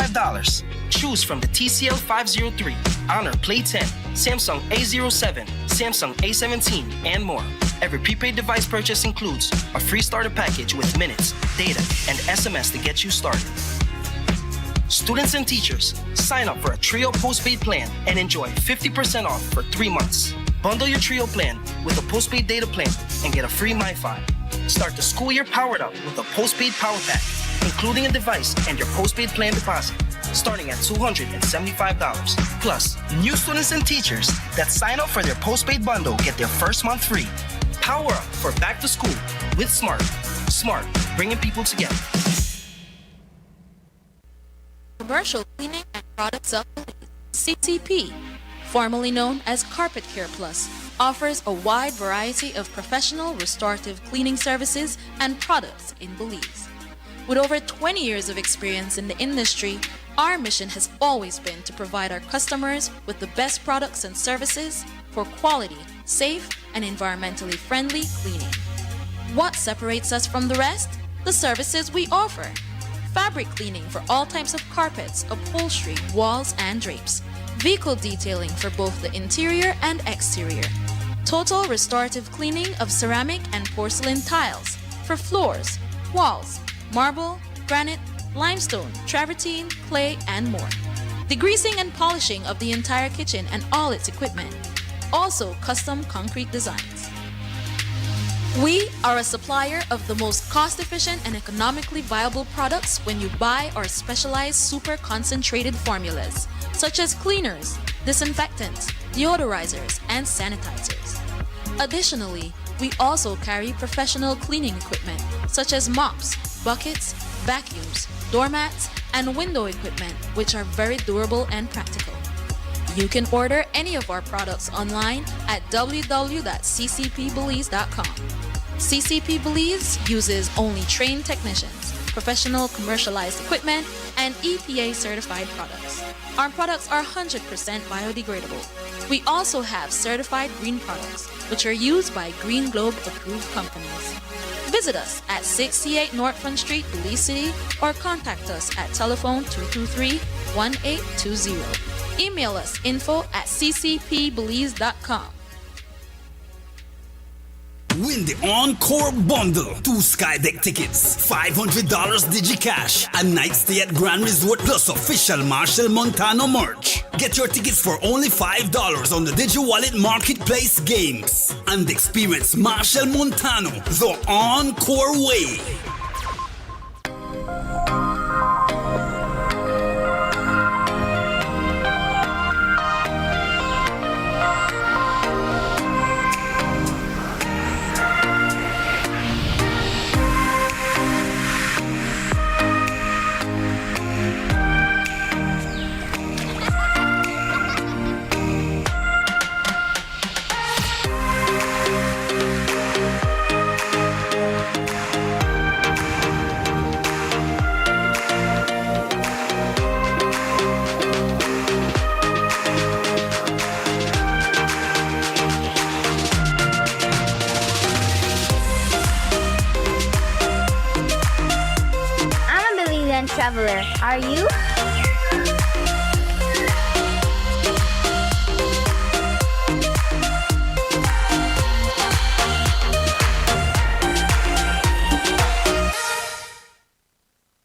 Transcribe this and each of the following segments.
$75. Choose from the TCL 503, Honor Play 10, Samsung A07, Samsung A17, and more. Every prepaid device purchase includes a free starter package with minutes, data, and SMS to get you started. Students and teachers, sign up for a Trio postpaid plan and enjoy 50% off for 3 months. Bundle your Trio plan with a postpaid data plan and get a free MiFi. Start the school year powered up with a postpaid power pack, including a device and your postpaid plan deposit, starting at $275. Plus, new students and teachers that sign up for their postpaid bundle get their first month free. Power up for back to school with Smart. Smart, bringing people together. Commercial Cleaning and Products of Belize, CCP, formerly known as Carpet Care Plus, offers a wide variety of professional restorative cleaning services and products in Belize. With over 20 years of experience in the industry, our mission has always been to provide our customers with the best products and services for quality, safe, and environmentally friendly cleaning. What separates us from the rest? The services we offer. Fabric cleaning for all types of carpets, upholstery, walls, and drapes. Vehicle detailing for both the interior and exterior. Total restorative cleaning of ceramic and porcelain tiles for floors, walls, marble, granite, limestone, travertine, clay, and more. Degreasing and polishing of the entire kitchen and all its equipment. Also custom concrete designs. We are a supplier of the most cost-efficient and economically viable products when you buy our specialized super concentrated formulas, such as cleaners, disinfectants, deodorizers, and sanitizers. Additionally, we also carry professional cleaning equipment, such as mops, buckets, vacuums, doormats, and window equipment, which are very durable and practical. You can order any of our products online at www.ccpbelize.com. CCP Belize uses only trained technicians, professional commercialized equipment, and EPA certified products. Our products are 100% biodegradable. We also have certified green products, which are used by Green Globe approved companies. Visit us at 68 North Front Street, Belize City, or contact us at telephone 223-1820. Email us info@ccpbelize.com. Win the Encore Bundle. 2 Skydeck tickets, $500 DigiCash, a night stay at Grand Resort plus official Marshall Montano merch. Get your tickets for only $5 on the DigiWallet Marketplace games. And experience Marshall Montano the Encore way. Traveler, are you?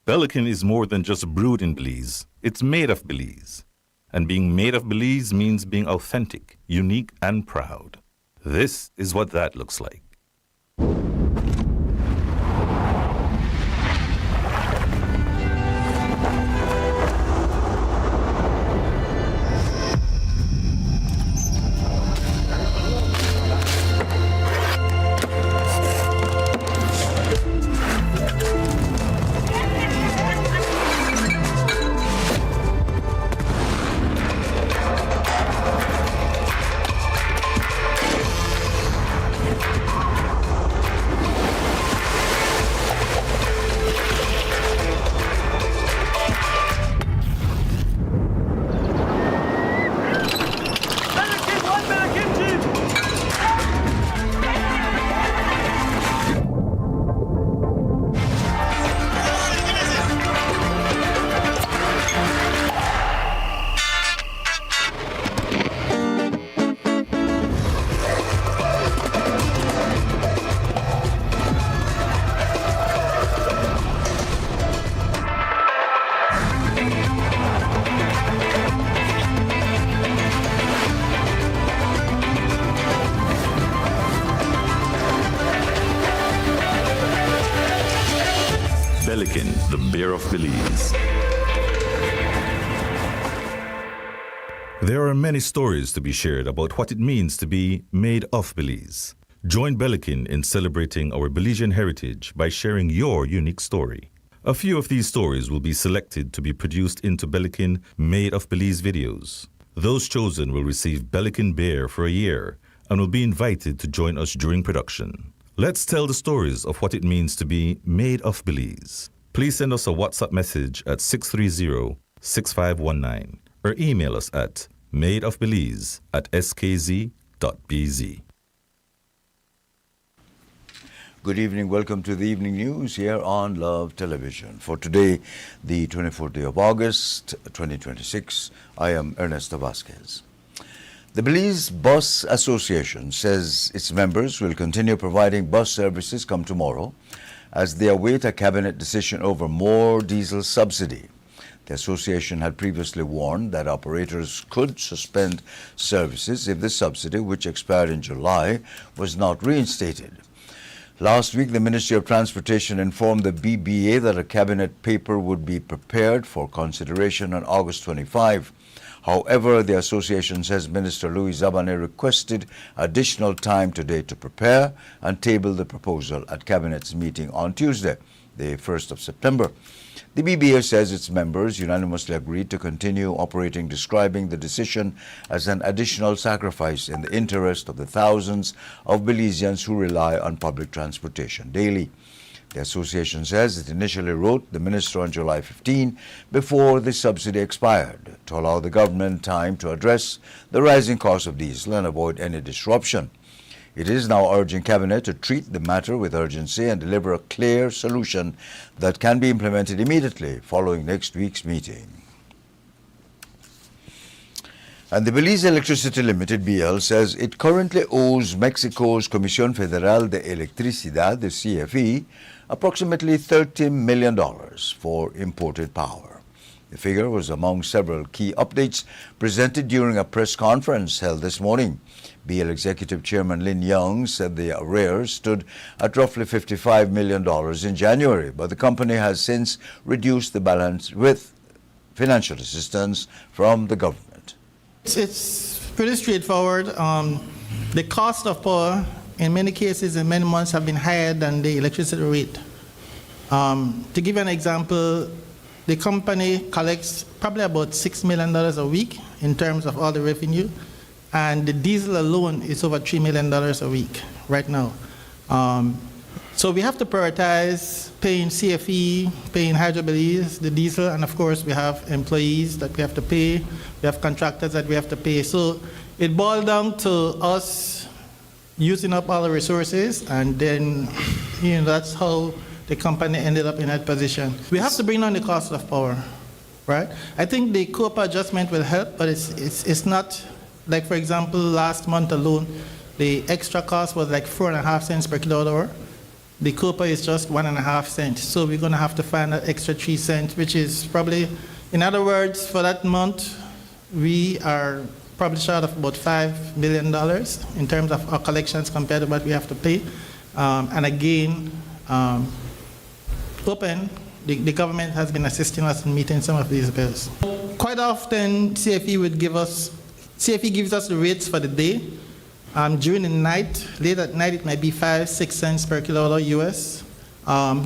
Pelican is more than just brewed in Belize. It's made of Belize. And being made of Belize means being authentic, unique, and proud. This is what that looks like. Bear of Belize. There are many stories to be shared about what it means to be made of Belize. Join Belikin in celebrating our Belizean heritage by sharing your unique story. A few of these stories will be selected to be produced into Belikin Made of Belize videos. Those chosen will receive Belikin Bear for a year and will be invited to join us during production. Let's tell the stories of what it means to be made of Belize. Please send us a WhatsApp message at 630-6519 or email us at madeofbelize@skz.bz. Good evening. Welcome to the evening news here on Love Television. For today, the 24th day of August, 2026, I am Ernesto Vasquez. The Belize Bus Association says its members will continue providing bus services come tomorrow as they await a cabinet decision over more diesel subsidy. The association had previously warned that operators could suspend services if the subsidy, which expired in July, was not reinstated. Last week, the Ministry of Transportation informed the BBA that a cabinet paper would be prepared for consideration on August 25. However, the association says Minister Louis Zabane requested additional time today to prepare and table the proposal at Cabinet's meeting on Tuesday, the 1st of September. The BBA says its members unanimously agreed to continue operating, describing the decision as an additional sacrifice in the interest of the thousands of Belizeans who rely on public transportation daily. The association says it initially wrote the minister on July 15 before the subsidy expired to allow the government time to address the rising cost of diesel and avoid any disruption. It is now urging Cabinet to treat the matter with urgency and deliver a clear solution that can be implemented immediately following next week's meeting. And the Belize Electricity Limited, BL, says it currently owes Mexico's Comisión Federal de Electricidad, the CFE, approximately $30 million for imported power. The figure was among several key updates presented during a press conference held this morning. BL Executive Chairman Lin Young said the arrears stood at roughly $55 million in January, but the company has since reduced the balance with financial assistance from the government. It's pretty straightforward. The cost of power, in many cases, in many months, have been higher than the electricity rate. To give you an example, the company collects probably about $6 million a week in terms of all the revenue, and the diesel alone is over $3 million a week right now. So we have to prioritize paying CFE, paying Hydro Belize, the diesel, and of course we have employees that we have to pay, we have contractors that we have to pay. So it boiled down to us using up all the resources, and then that's how the company ended up in that position. We have to bring down the cost of power, right? I think the COPA adjustment will help, but it's not, like for example, last month alone, the extra cost was like 4.5 cents per kilowatt hour. The COPA is just 1.5 cents. So we're gonna have to find that extra 3 cents, which is probably, in other words, for that month, we are probably short of about $5 million in terms of our collections compared to what we have to pay. And again, the government has been assisting us in meeting some of these bills. Quite often, CFE gives us the rates for the day. During the night, late at night, it might be 5-6 cents per kilowatt hour US.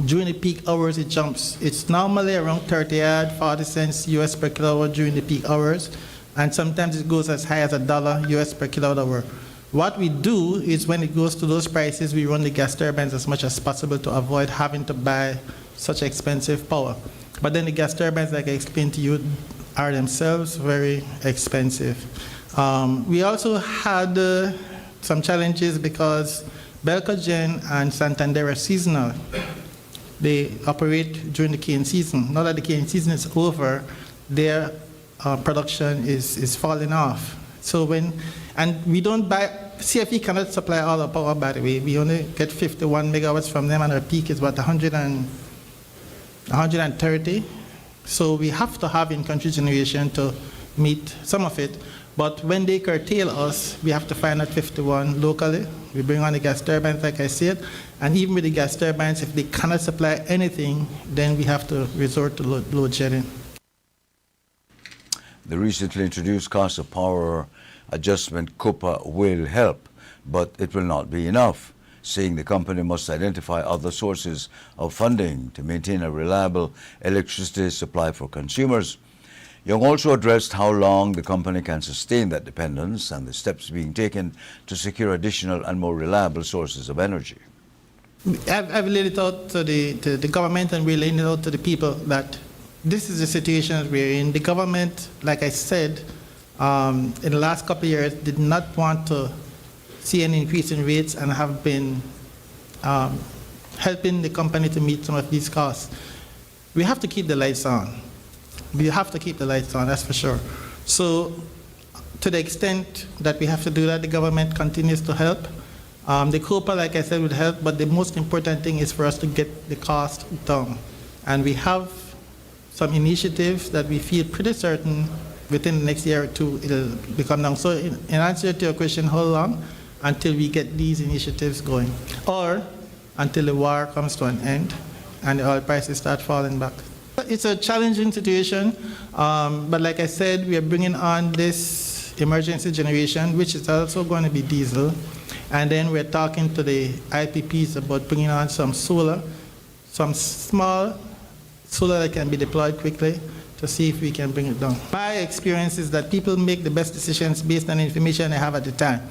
During the peak hours, it jumps. It's normally around 40 cents US per kilowatt hour during the peak hours, and sometimes it goes as high as $1 US per kilowatt hour. What we do is when it goes to those prices, we run the gas turbines as much as possible to avoid having to buy such expensive power. But then the gas turbines, like I explained to you, are themselves very expensive. We also had some challenges because Belcogen and Santander are seasonal. They operate during the cane season. Now that the cane season is over, their production is falling off. So and we don't buy, CFE cannot supply all the power, by the way. We only get 51 megawatts from them, and our peak is about 130. So we have to have in-country generation to meet some of it. But when they curtail us, we have to find out 51 locally. We bring on the gas turbines, like I said, and even with the gas turbines, if they cannot supply anything, then we have to resort to load shedding. The recently introduced cost of power adjustment COPA will help, but it will not be enough, saying the company must identify other sources of funding to maintain a reliable electricity supply for consumers. Young also addressed how long the company can sustain that dependence and the steps being taken to secure additional and more reliable sources of energy. I've laid it out to the government, and we're laying it out to the people that this is the situation that we're in. The government, like I said, in the last couple of years, did not want to see an increase in rates and have been helping the company to meet some of these costs. We have to keep the lights on. We have to keep the lights on, that's for sure. So to the extent that we have to do that, the government continues to help. The COPA, like I said, would help, but the most important thing is for us to get the cost down. And we have some initiatives that we feel pretty certain within the next year or two it'll become down. So in answer to your question, how long? Until we get these initiatives going, or until the war comes to an end and the oil prices start falling back. It's a challenging situation, but like I said, we are bringing on this emergency generation, which is also going to be diesel, and then we're talking to the IPPs about bringing on some solar, some small solar that can be deployed quickly to see if we can bring it down. My experience is that people make the best decisions based on the information they have at the time,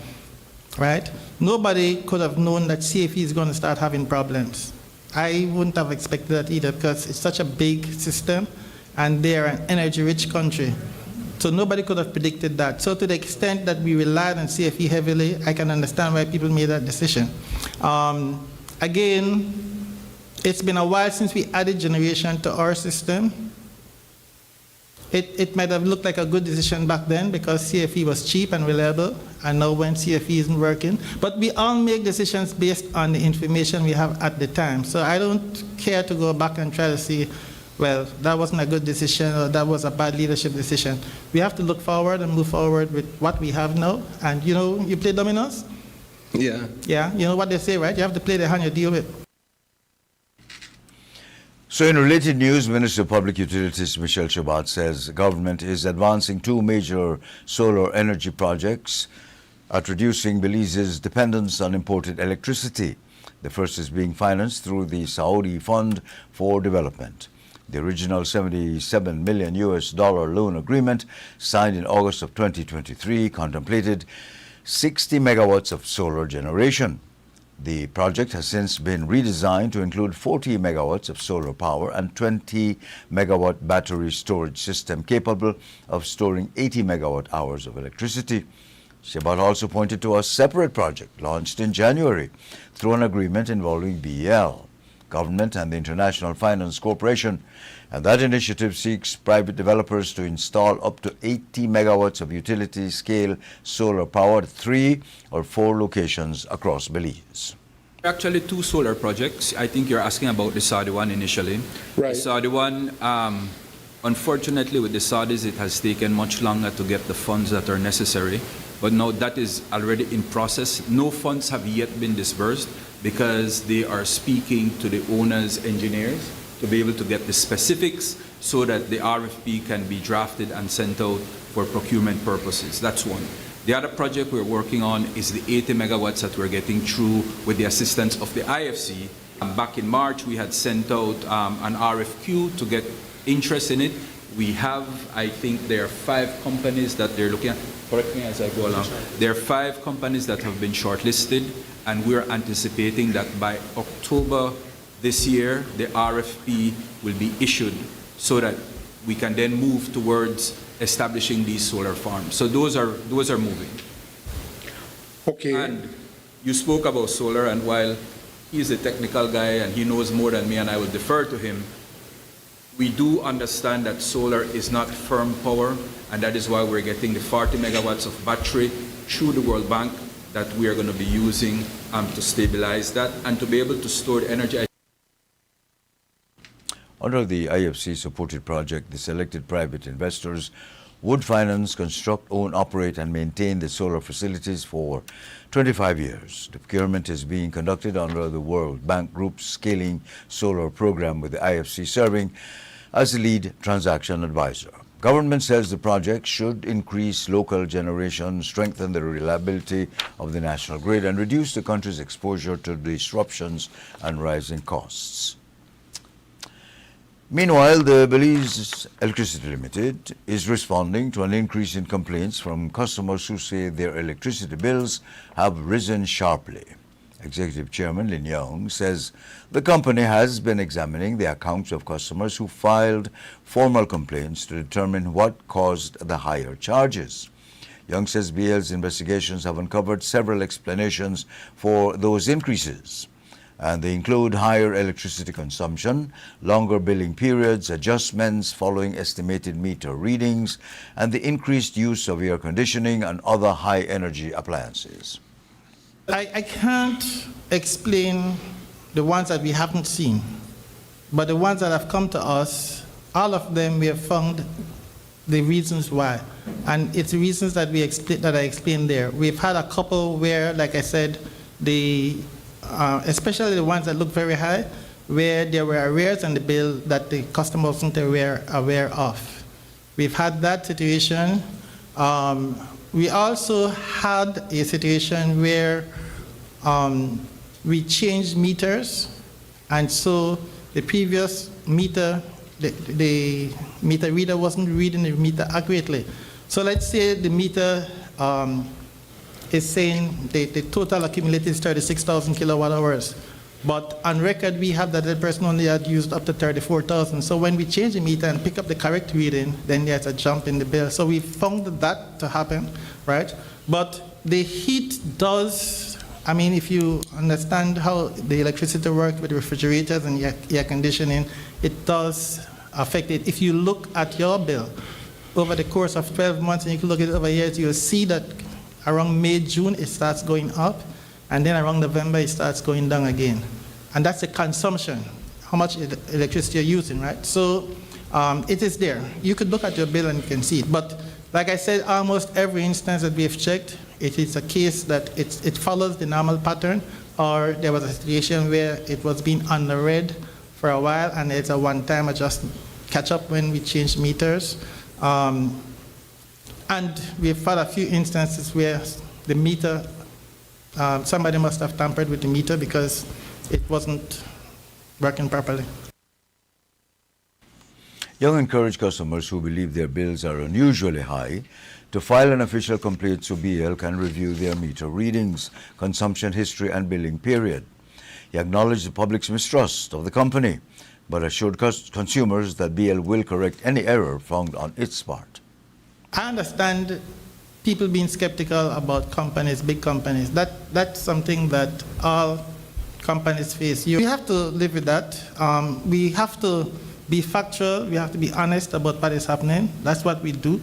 right? Nobody could have known that CFE is going to start having problems. I wouldn't have expected that either, because it's such a big system and they're an energy-rich country. So nobody could have predicted that. So to the extent that we relied on CFE heavily, I can understand why people made that decision. Again, it's been a while since we added generation to our system. It might have looked like a good decision back then because CFE was cheap and reliable, and now when CFE isn't working. But we all make decisions based on the information we have at the time. So I don't care to go back and try to see, well, that wasn't a good decision or that was a bad leadership decision. We have to look forward and move forward with what we have now. And you know, you play dominoes? Yeah. Yeah, you know what they say, right? You have to play the hand you deal with. So in related news, Minister of Public Utilities Michelle Chabot says the government is advancing two major solar energy projects at reducing Belize's dependence on imported electricity. The first is being financed through the Saudi Fund for Development. The original $77 million loan agreement signed in August of 2023 contemplated 60 megawatts of solar generation. The project has since been redesigned to include 40 megawatts of solar power and 20 megawatt battery storage system capable of storing 80 megawatt hours of electricity. Chabot also pointed to a separate project launched in January through an agreement involving BEL, government and the International Finance Corporation, and that initiative seeks private developers to install up to 80 megawatts of utility-scale solar power at 3 or 4 locations across Belize. Actually, two solar projects. I think you're asking about the Saudi one initially. Right. The Saudi one, unfortunately with the Saudis, it has taken much longer to get the funds that are necessary. But now that is already in process. No funds have yet been disbursed because they are speaking to the owner's engineers to be able to get the specifics so that the RFP can be drafted and sent out for procurement purposes. That's one. The other project we're working on is the 80 megawatts that we're getting through with the assistance of the IFC. Back in March, we had sent out an RFQ to get interest in it. We have, I think there are 5 companies that they're looking at. Correct me as I go along. There are 5 companies that have been shortlisted, and we're anticipating that by October this year, the RFP will be issued so that we can then move towards establishing these solar farms. So those are moving. Okay. And you spoke about solar, and while he's a technical guy and he knows more than me, and I will defer to him, we do understand that solar is not firm power, and that is why we're getting the 40 megawatts of battery through the World Bank that we are going to be using to stabilize that and to be able to store the energy. Under the IFC-supported project, the selected private investors would finance, construct, own, operate, and maintain the solar facilities for 25 years. The procurement is being conducted under the World Bank Group's Scaling Solar Program, with the IFC serving as the lead transaction advisor. Government says the project should increase local generation, strengthen the reliability of the national grid, and reduce the country's exposure to disruptions and rising costs. Meanwhile, the Belize Electricity Limited is responding to an increase in complaints from customers who say their electricity bills have risen sharply. Executive Chairman Lin Young says the company has been examining the accounts of customers who filed formal complaints to determine what caused the higher charges. Young says BL's investigations have uncovered several explanations for those increases, and they include higher electricity consumption, longer billing periods, adjustments following estimated meter readings, and the increased use of air conditioning and other high-energy appliances. I can't explain the ones that we haven't seen, but the ones that have come to us, all of them we have found the reasons why. And it's the reasons that I explained there. We've had a couple where, like I said, especially the ones that look very high, where there were arrears on the bill that the customer wasn't aware of. We've had that situation. We also had a situation where we changed meters, and so the previous meter, the meter reader wasn't reading the meter accurately. So let's say the meter is saying the total accumulated is 36,000 kilowatt hours, but on record we have that the person only had used up to 34,000. So when we change the meter and pick up the correct reading, then there's a jump in the bill. So we found that to happen, right? But the heat does, I mean, if you understand how the electricity works with refrigerators and air conditioning, it does affect it. If you look at your bill over the course of 12 months, and you can look at it over years, you'll see that around May, June, it starts going up, and then around November, it starts going down again. And that's the consumption, how much electricity you're using, right? So it is there. You could look at your bill and you can see it. But like I said, almost every instance that we have checked, it is a case that it follows the normal pattern, or there was a situation where it was being on the red for a while, and it's a one-time adjustment, catch up when we change meters. And we've had a few instances where the meter, somebody must have tampered with the meter because it wasn't working properly. Young encouraged customers who believe their bills are unusually high to file an official complaint so BL can review their meter readings, consumption history, and billing period. He acknowledged the public's mistrust of the company, but assured consumers that BL will correct any error found on its part. I understand people being skeptical about companies, big companies. That's something that all companies face. We have to live with that. We have to be factual. We have to be honest about what is happening. That's what we do.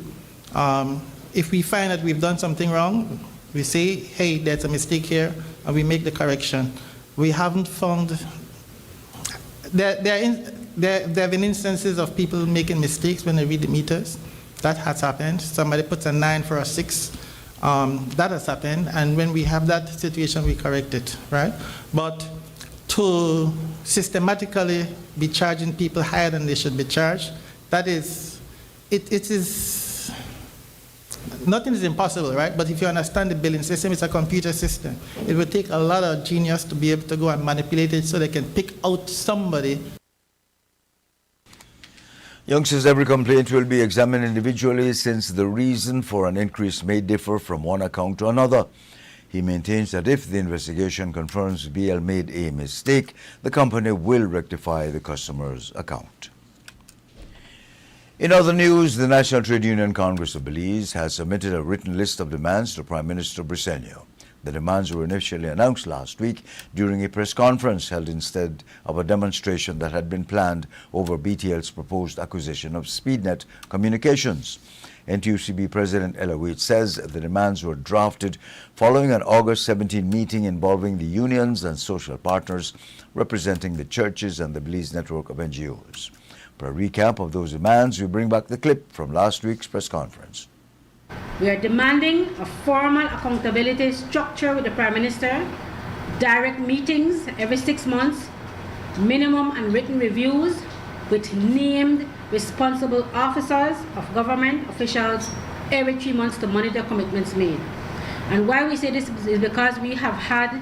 If we find that we've done something wrong, we say, hey, there's a mistake here, and we make the correction. We haven't found... There have been instances of people making mistakes when they read the meters. That has happened. Somebody puts a 9 for a 6. That has happened. And when we have that situation, we correct it, right? But to systematically be charging people higher than they should be charged, that is, it is, nothing is impossible, right? But if you understand the billing system, it's a computer system. It will take a lot of genius to be able to go and manipulate it so they can pick out somebody. Young says every complaint will be examined individually since the reason for an increase may differ from one account to another. He maintains that if the investigation confirms BL made a mistake, the company will rectify the customer's account. In other news, the National Trade Union Congress of Belize has submitted a written list of demands to Prime Minister Briceño. The demands were initially announced last week during a press conference held instead of a demonstration that had been planned over BTL's proposed acquisition of SpeedNet Communications. NTUCB President Ella Wade says the demands were drafted following an August 17 meeting involving the unions and social partners representing the churches and the Belize network of NGOs. For a recap of those demands, we bring back the clip from last week's press conference. We are demanding a formal accountability structure with the Prime Minister, direct meetings every 6 months, minimum and written reviews with named responsible officers of government officials every 3 months to monitor commitments made. And why we say this is because we have had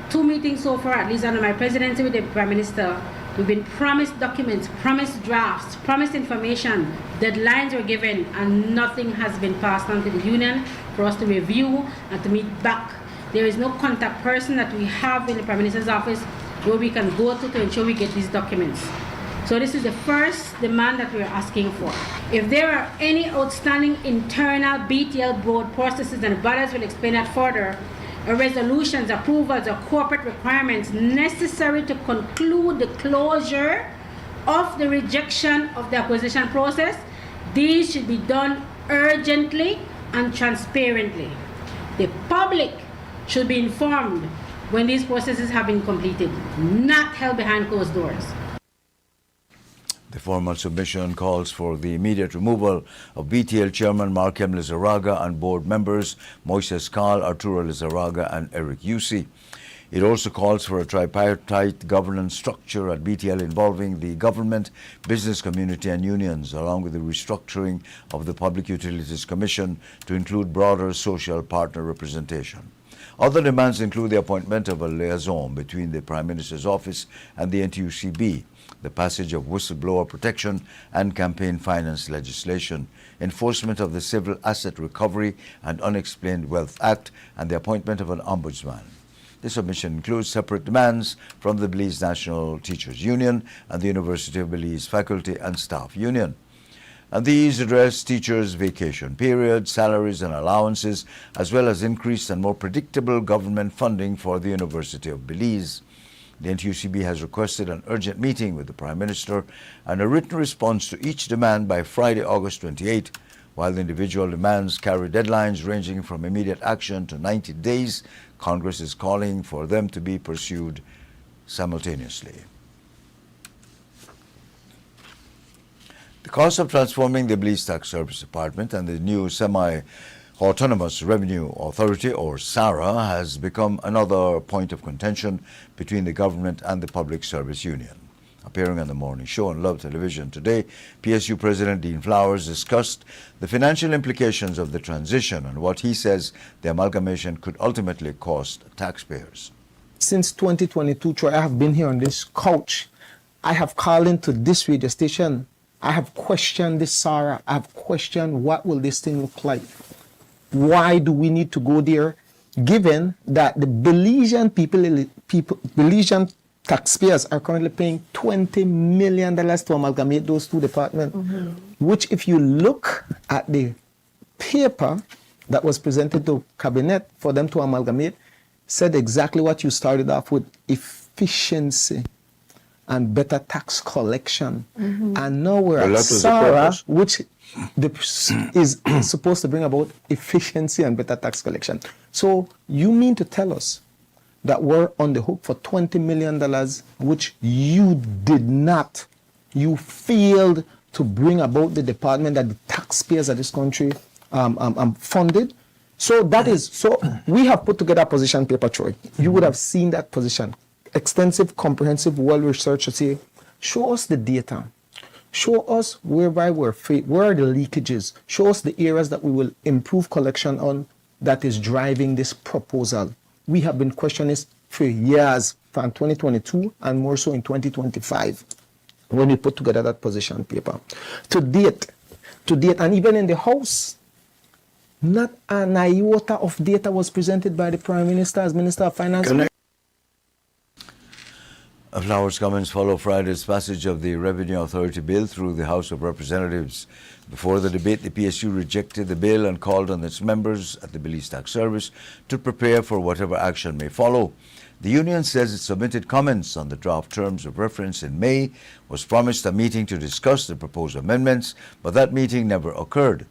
2 meetings so far, at least under my presidency with the Prime Minister. We've been promised documents, promised drafts, promised information, deadlines were given, and nothing has been passed on to the union for us to review and to meet back. There is no contact person that we have in the Prime Minister's office where we can go to ensure we get these documents. So this is the first demand that we're asking for. If there are any outstanding internal BTL board processes, and Brothers will explain that further, or resolutions, approvals, or corporate requirements necessary to conclude the closure of the rejection of the acquisition process, these should be done urgently and transparently. The public should be informed when these processes have been completed, not held behind closed doors. The formal submission calls for the immediate removal of BTL Chairman Markem Lizarraga and board members Moises Kahl, Arturo Lizarraga and Eric Yusi. It also calls for a tripartite governance structure at BTL involving the government, business community and unions, along with the restructuring of the Public Utilities Commission to include broader social partner representation. Other demands include the appointment of a liaison between the Prime Minister's office and the NTUCB, the passage of whistleblower protection and campaign finance legislation, enforcement of the Civil Asset Recovery and Unexplained Wealth Act, and the appointment of an ombudsman. The submission includes separate demands from the Belize National Teachers Union and the University of Belize Faculty and Staff Union. And these address teachers' vacation periods, salaries and allowances, as well as increased and more predictable government funding for the University of Belize. The NTUCB has requested an urgent meeting with the Prime Minister and a written response to each demand by Friday, August 28. While the individual demands carry deadlines ranging from immediate action to 90 days, Congress is calling for them to be pursued simultaneously. The cost of transforming the Belize Tax Service Department and the new Semi-Autonomous Revenue Authority, or SARA, has become another point of contention between the government and the Public Service Union. Appearing on the morning show on Love Television today, PSU President Dean Flowers discussed the financial implications of the transition and what he says the amalgamation could ultimately cost taxpayers. Since 2022, Troy, I have been here on this couch. I have called into this radio station. I have questioned this SARA. I have questioned what will this thing look like. Why do we need to go there, given that the Belizean Belizean taxpayers are currently paying $20 million to amalgamate those two departments, which if you look at the paper that was presented to Cabinet for them to amalgamate, said exactly what you started off with: efficiency and better tax collection. And now we're at SARA, which is supposed to bring about efficiency and better tax collection. So you mean to tell us that we're on the hook for $20 million, which you did not, you failed to bring about the department that the taxpayers of this country funded? So that is, so we have put together a position paper, Troy. You would have seen that position. Extensive, comprehensive, well-researched to say, show us the data. Show us whereby where are the leakages. Show us the areas that we will improve collection on that is driving this proposal. We have been questioning this for years, from 2022 and more so in 2025, when we put together that position paper. To date, and even in the House, not an iota of data was presented by the Prime Minister as Minister of Finance. Flowers' comments follow Friday's passage of the Revenue Authority Bill through the House of Representatives. Before the debate, the PSU rejected the bill and called on its members at the Belize Tax Service to prepare for whatever action may follow. The union says it submitted comments on the draft terms of reference in May, was promised a meeting to discuss the proposed amendments, but that meeting never occurred.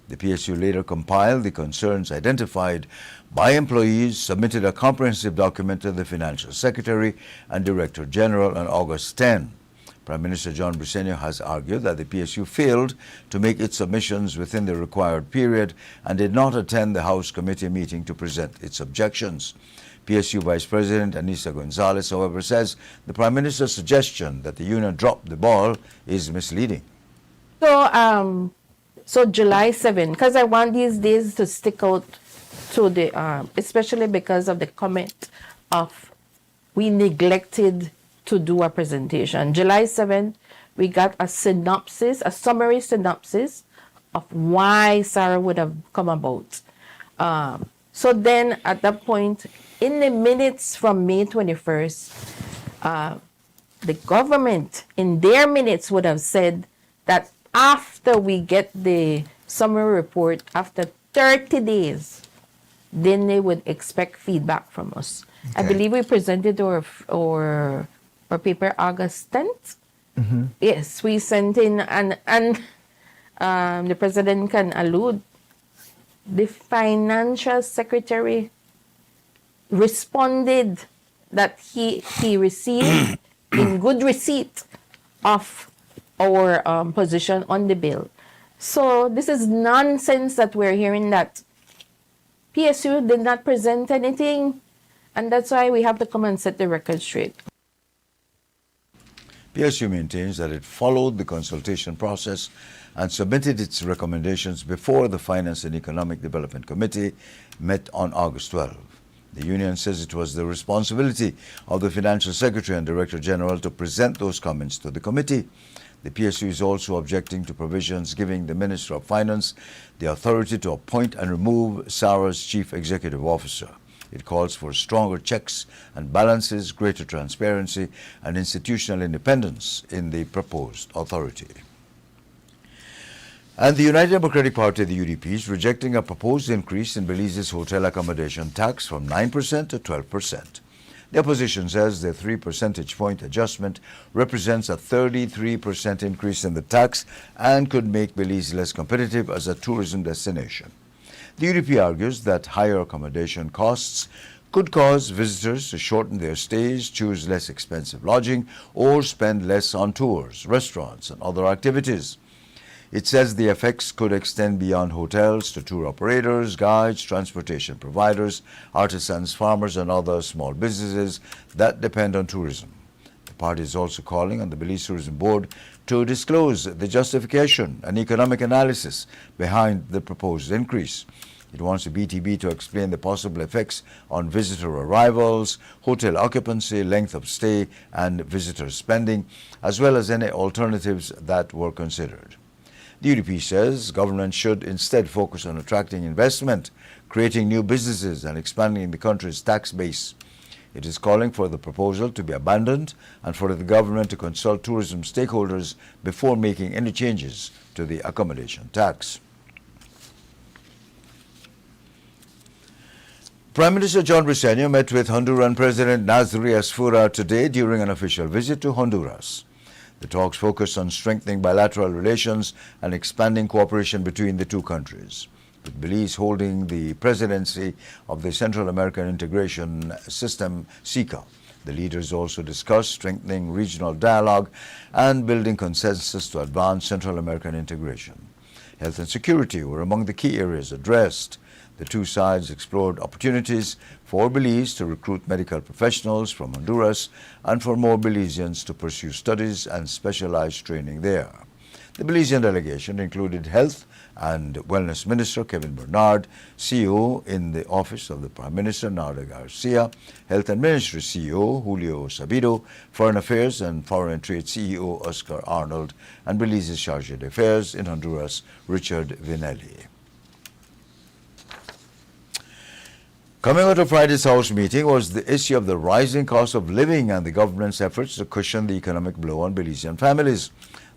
The PSU later compiled the concerns identified by employees, submitted a comprehensive document to the Financial Secretary and Director General on August 10. Prime Minister John Briceño has argued that the PSU failed to make its submissions within the required period and did not attend the House committee meeting to present its objections. PSU Vice President Anissa Gonzalez, however, says the Prime Minister's suggestion that the union dropped the ball is misleading. So July 7, because I want these days to stick out to the, especially because of the comment of we neglected to do a presentation. July 7, we got a synopsis, a summary synopsis of why SARA would have come about. So then at that point, in the minutes from May 21st, the government in their minutes would have said that after we get the summary report, after 30 days, then they would expect feedback from us. Okay. I believe we presented our paper August 10th. Mm-hmm. Yes, we sent in, and the president can allude, the financial secretary responded that he received in good receipt of our position on the bill. So this is nonsense that we're hearing that PSU did not present anything, and that's why we have to come and set the record straight. PSU maintains that it followed the consultation process and submitted its recommendations before the Finance and Economic Development Committee met on August 12. The union says it was the responsibility of the Financial Secretary and Director General to present those comments to the committee. The PSU is also objecting to provisions giving the Minister of Finance the authority to appoint and remove SARA's Chief Executive Officer. It calls for stronger checks and balances, greater transparency, and institutional independence in the proposed authority. And the United Democratic Party, the UDP, is rejecting a proposed increase in Belize's hotel accommodation tax from 9% to 12%. The opposition says the 3 percentage point adjustment represents a 33% increase in the tax and could make Belize less competitive as a tourism destination. The UDP argues that higher accommodation costs could cause visitors to shorten their stays, choose less expensive lodging, or spend less on tours, restaurants, and other activities. It says the effects could extend beyond hotels to tour operators, guides, transportation providers, artisans, farmers, and other small businesses that depend on tourism. The party is also calling on the Belize Tourism Board to disclose the justification and economic analysis behind the proposed increase. It wants the BTB to explain the possible effects on visitor arrivals, hotel occupancy, length of stay, and visitor spending, as well as any alternatives that were considered. The UDP says government should instead focus on attracting investment, creating new businesses, and expanding the country's tax base. It is calling for the proposal to be abandoned and for the government to consult tourism stakeholders before making any changes to the accommodation tax. Prime Minister John Briceño met with Honduran President Nasri Asfura today during an official visit to Honduras. The talks focused on strengthening bilateral relations and expanding cooperation between the two countries. With Belize holding the presidency of the Central American Integration System, CICA, the leaders also discussed strengthening regional dialogue and building consensus to advance Central American integration. Health and security were among the key areas addressed. The two sides explored opportunities for Belize to recruit medical professionals from Honduras and for more Belizeans to pursue studies and specialized training there. The Belizean delegation included Health and Wellness Minister Kevin Bernard, CEO in the Office of the Prime Minister Narda Garcia, Health and Ministry CEO Julio Sabido, Foreign Affairs and Foreign Trade CEO Oscar Arnold, and Belize's Charge d'Affaires in Honduras, Richard Vinelli. Coming out of Friday's House meeting was the issue of the rising cost of living and the government's efforts to cushion the economic blow on Belizean families.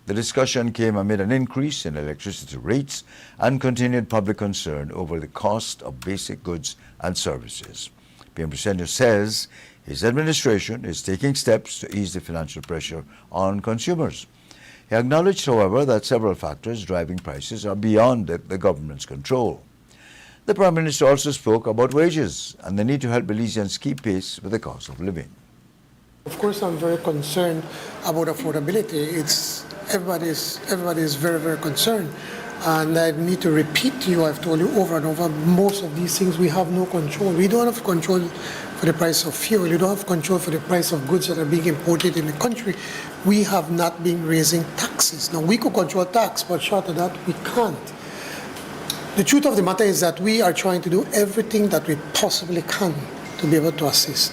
The discussion came amid an increase in electricity rates and continued public concern over the cost of basic goods and services. PM Briceño says his administration is taking steps to ease the financial pressure on consumers. He acknowledged, however, that several factors driving prices are beyond the government's control. The Prime Minister also spoke about wages and the need to help Belizeans keep pace with the cost of living. Of course, I'm very concerned about affordability. Everybody is very, very concerned. And I need to repeat to you, I've told you over and over, most of these things we have no control. We don't have control for the price of fuel. You don't have control for the price of goods that are being imported in the country. We have not been raising taxes. Now, we could control tax, but short of that, we can't. The truth of the matter is that we are trying to do everything that we possibly can to be able to assist.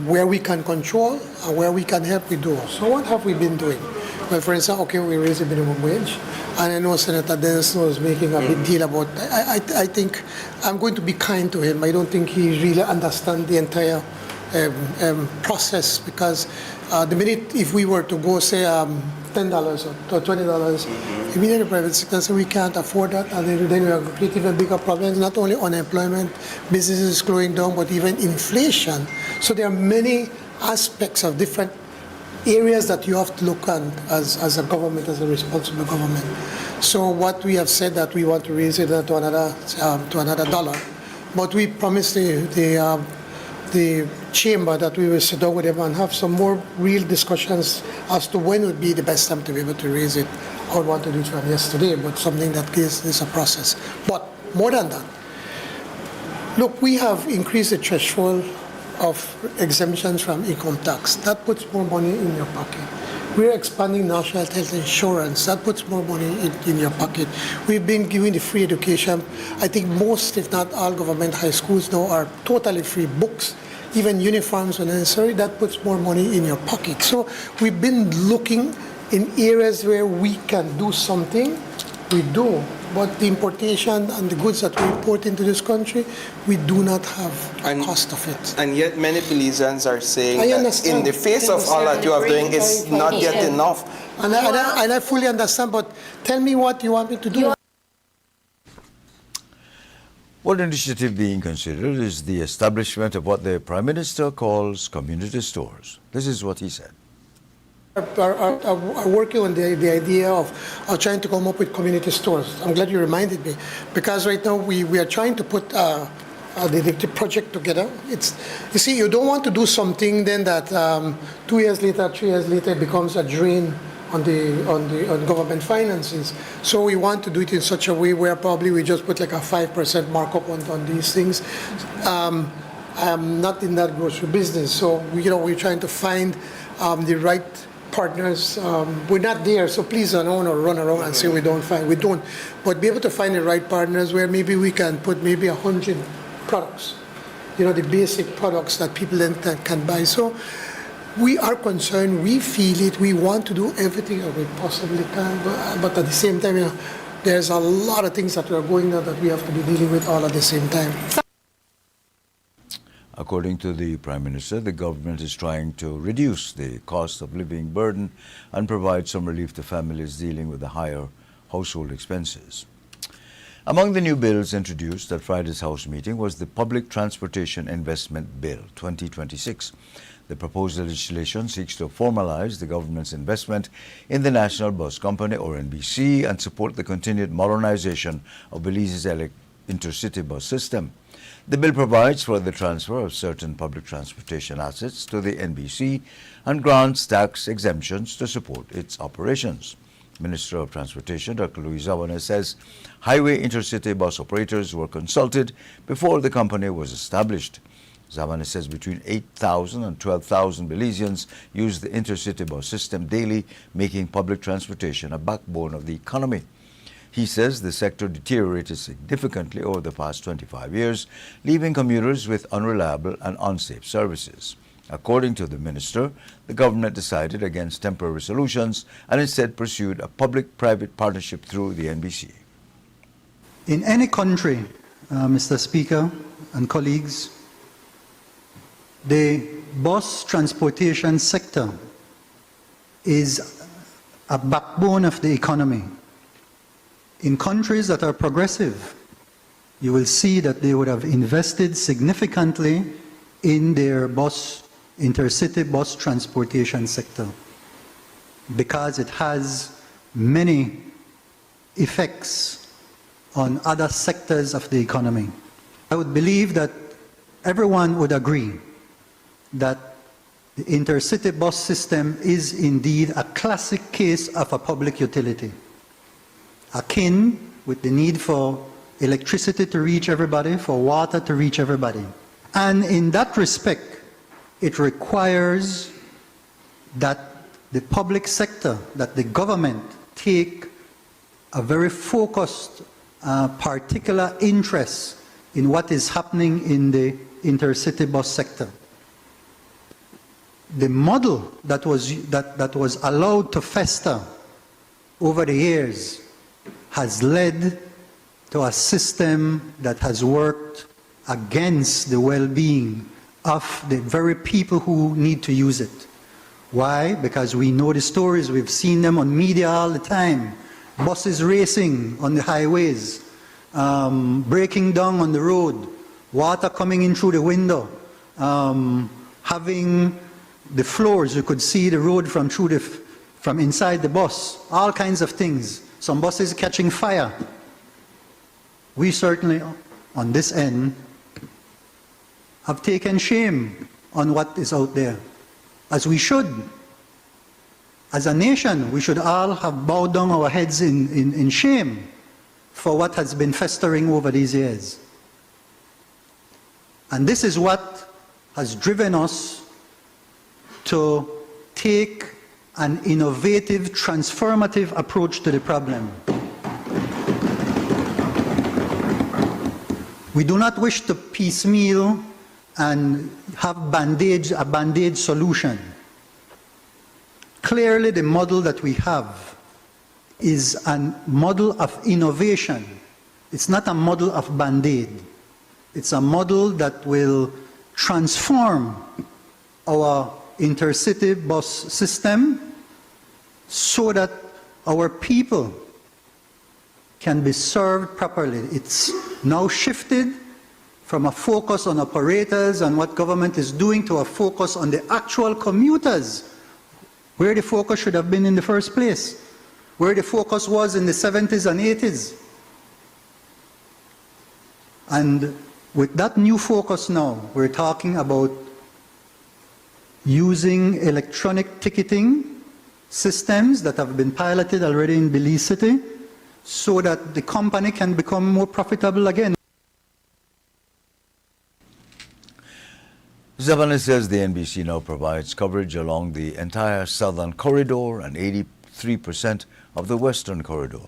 Where we can control and where we can help, we do. So what have we been doing? Well, for instance, okay, we raised the minimum wage. And I know Senator Dennis was making a big deal about I think I'm going to be kind to him. I don't think he really understands the entire process, because the minute if we were to go say $10 or $20, immediately the private sector says we can't afford that, and then we have create even bigger problems. Not only unemployment, businesses slowing down, but even inflation. So there are many aspects of different areas that you have to look at as a government, as a responsible government. So what we have said that we want to raise it to another dollar, but we promised the chamber that we will sit down with them and have some more real discussions as to when would be the best time to be able to raise it. I would want to do it from yesterday, but something that is a process. But more than that, look, we have increased the threshold of exemptions from income tax. That puts more money in your pocket. We're expanding national health insurance. That puts more money in your pocket. We've been giving the free education. I think most, if not all, government high schools now are totally free. Books, even uniforms when necessary. That puts more money in your pocket. So we've been looking in areas where we can do something. We do. But the importation and the goods that we import into this country, we do not have a cost of it. And yet many Belizeans are saying that in the face of all that you are doing, it's not yet enough. And I fully understand, but tell me what you want me to do. One initiative being considered is the establishment of what the Prime Minister calls community stores. This is what he said. Are working on the idea of trying to come up with community stores. I'm glad you reminded me, because right now we are trying to put the project together. You see, you don't want to do something then that 2 years later, 3 years later, it becomes a drain on government finances. So we want to do it in such a way where probably we just put like a 5% markup on these things. I'm not in that grocery business, so we're trying to find the right partners. We're not there, so please don't run around and say we don't. But be able to find the right partners where maybe we can put maybe 100 products, the basic products that people then can buy. So we are concerned, we feel it, we want to do everything that we possibly can, but at the same time, there's a lot of things that are going on that we have to be dealing with all at the same time. According to the Prime Minister, the government is trying to reduce the cost of living burden and provide some relief to families dealing with the higher household expenses. Among the new bills introduced at Friday's House meeting was the Public Transportation Investment Bill 2026. The proposed legislation seeks to formalize the government's investment in the National Bus Company, or NBC, and support the continued modernization of Belize's intercity bus system. The bill provides for the transfer of certain public transportation assets to the NBC and grants tax exemptions to support its operations. Minister of Transportation Dr. Louis Zabane says highway intercity bus operators were consulted before the company was established. Zabane says between 8,000 and 12,000 Belizeans use the intercity bus system daily, making public transportation a backbone of the economy. He says the sector deteriorated significantly over the past 25 years, leaving commuters with unreliable and unsafe services. According to the minister, the government decided against temporary solutions and instead pursued a public-private partnership through the NBC. In any country, Mr. Speaker and colleagues, the bus transportation sector is a backbone of the economy. In countries that are progressive, you will see that they would have invested significantly in their intercity bus transportation sector, because it has many effects on other sectors of the economy. I would believe that everyone would agree that The intercity bus system is indeed a classic case of a public utility, akin with the need for electricity to reach everybody, for water to reach everybody. And in that respect, it requires that the public sector, that the government take a very focused, particular interest in what is happening in the intercity bus sector. The model that was allowed to fester over the years has led to a system that has worked against the well-being of the very people who need to use it. Why? Because we know the stories, we've seen them on media all the time. Buses racing on the highways, breaking down on the road, water coming in through the window, having the floors, you could see the road from inside the bus, all kinds of things. Some buses catching fire. We certainly, on this end, have taken shame on what is out there, as we should. As a nation, we should all have bowed down our heads in shame for what has been festering over these years. And this is what has driven us to take an innovative, transformative approach to the problem. We do not wish to piecemeal and have a band-aid solution. Clearly, the model that we have is a model of innovation. It's not a model of band-aid. It's a model that will transform our intercity bus system so that our people can be served properly. It's now shifted from a focus on operators and what government is doing to a focus on the actual commuters, where the focus should have been in the first place, where the focus was in the 70s and 80s. And with that new focus now, we're talking about using electronic ticketing systems that have been piloted already in Belize City so that the company can become more profitable again. Zavani says the NBC now provides coverage along the entire southern corridor and 83% of the western corridor.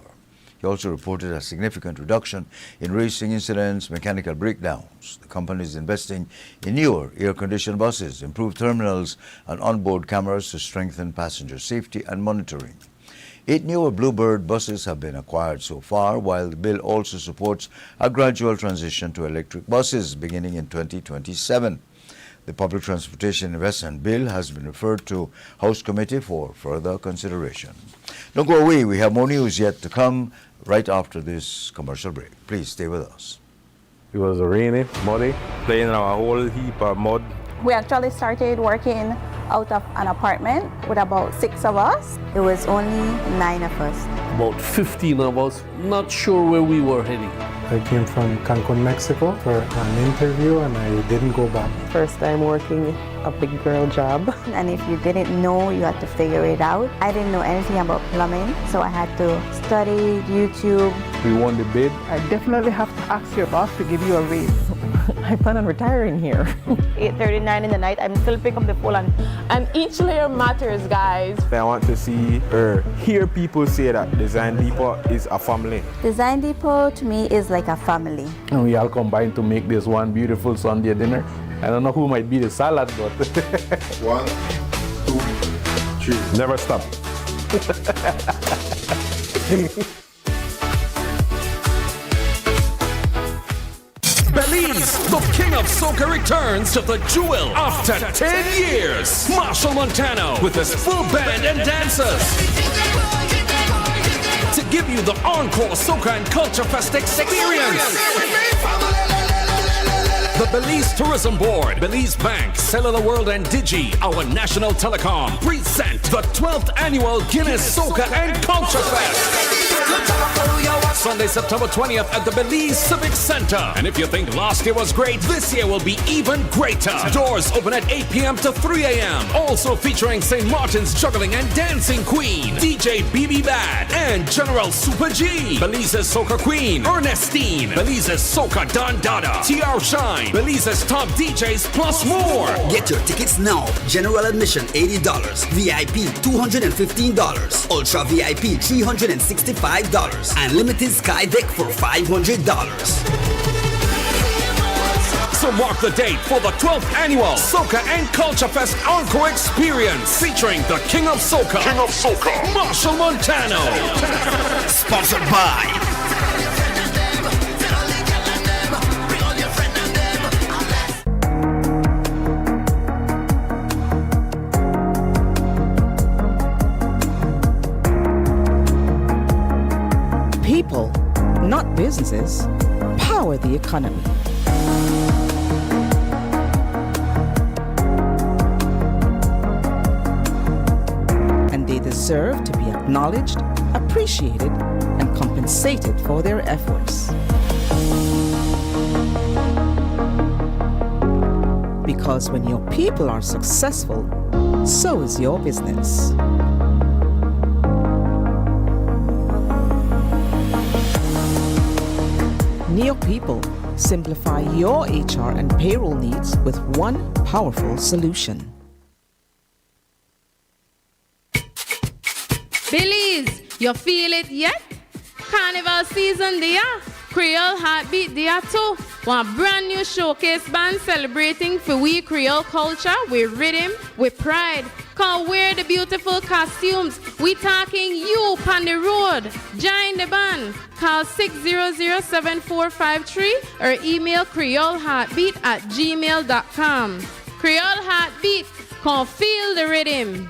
He also reported a significant reduction in racing incidents, mechanical breakdowns. The company is investing in newer air-conditioned buses, improved terminals, and onboard cameras to strengthen passenger safety and monitoring. 8 newer Bluebird buses have been acquired so far, while the bill also supports a gradual transition to electric buses beginning in 2027. The Public Transportation Investment Bill has been referred to House Committee for further consideration. Don't go away, we have more news yet to come right after this commercial break. Please stay with us. It was rainy, muddy, playing in a whole heap of mud. We actually started working out of an apartment with about 6 of us. It was only 9 of us. About 15 of us, not sure where we were heading. I came from Cancun, Mexico for an interview and I didn't go back. First time working a big girl job. And if you didn't know, you had to figure it out. I didn't know anything about plumbing, so I had to study YouTube. We won the bid. I definitely have to ask your boss to give you a raise. I plan on retiring here. 8:39 in the night, I'm still picking up the phone. And each layer matters, guys. I want to see or hear people say that Design Depot is a family. Design Depot to me is like a family. And we all combine to make this one beautiful Sunday dinner. I don't know who might be the salad, but 1, 2, 3. Never stop. Belize, the king of soca, returns to the Jewel after 10 years. Marshall Montano with his full band and dancers to give you the encore soca and culture fest experience. The Belize Tourism Board, Belize Bank, Cellular World and Digi, our national telecom, present the 12th annual Guinness Soca and Culture Fest. Sunday, September 20th at the Belize Civic Center. And if you think last year was great, this year will be even greater. Doors open at 8 p.m. to 3 a.m. Also featuring St. Martin's Juggling and Dancing Queen, DJ BB Bad, and General Super G, Belize's Soca Queen, Ernestine, Belize's Soca Don Dada, TR Shine, Belize's top DJs, plus more. Get your tickets now. General admission $80, VIP $215, Ultra VIP $365, and limited sky deck for $500. So mark the date for the 12th annual Soca and Culture Fest Encore Experience, featuring the King of Soca, Marshall Montano. Sponsored by people, not businesses, power the economy. And they deserve to be acknowledged, appreciated, and compensated for their efforts. Because when your people are successful, so is your business. Neo People, simplify your HR and payroll needs with one powerful solution. Belize, you feel it yet? Carnival season there. Creole Heartbeat there too. One brand new showcase band celebrating for we Creole culture with rhythm, with pride. Come wear the beautiful costumes. We talking you on the road. Join the band. Call 600-7453 or email creoleheartbeat@gmail.com. Creole Heartbeat, come feel the rhythm.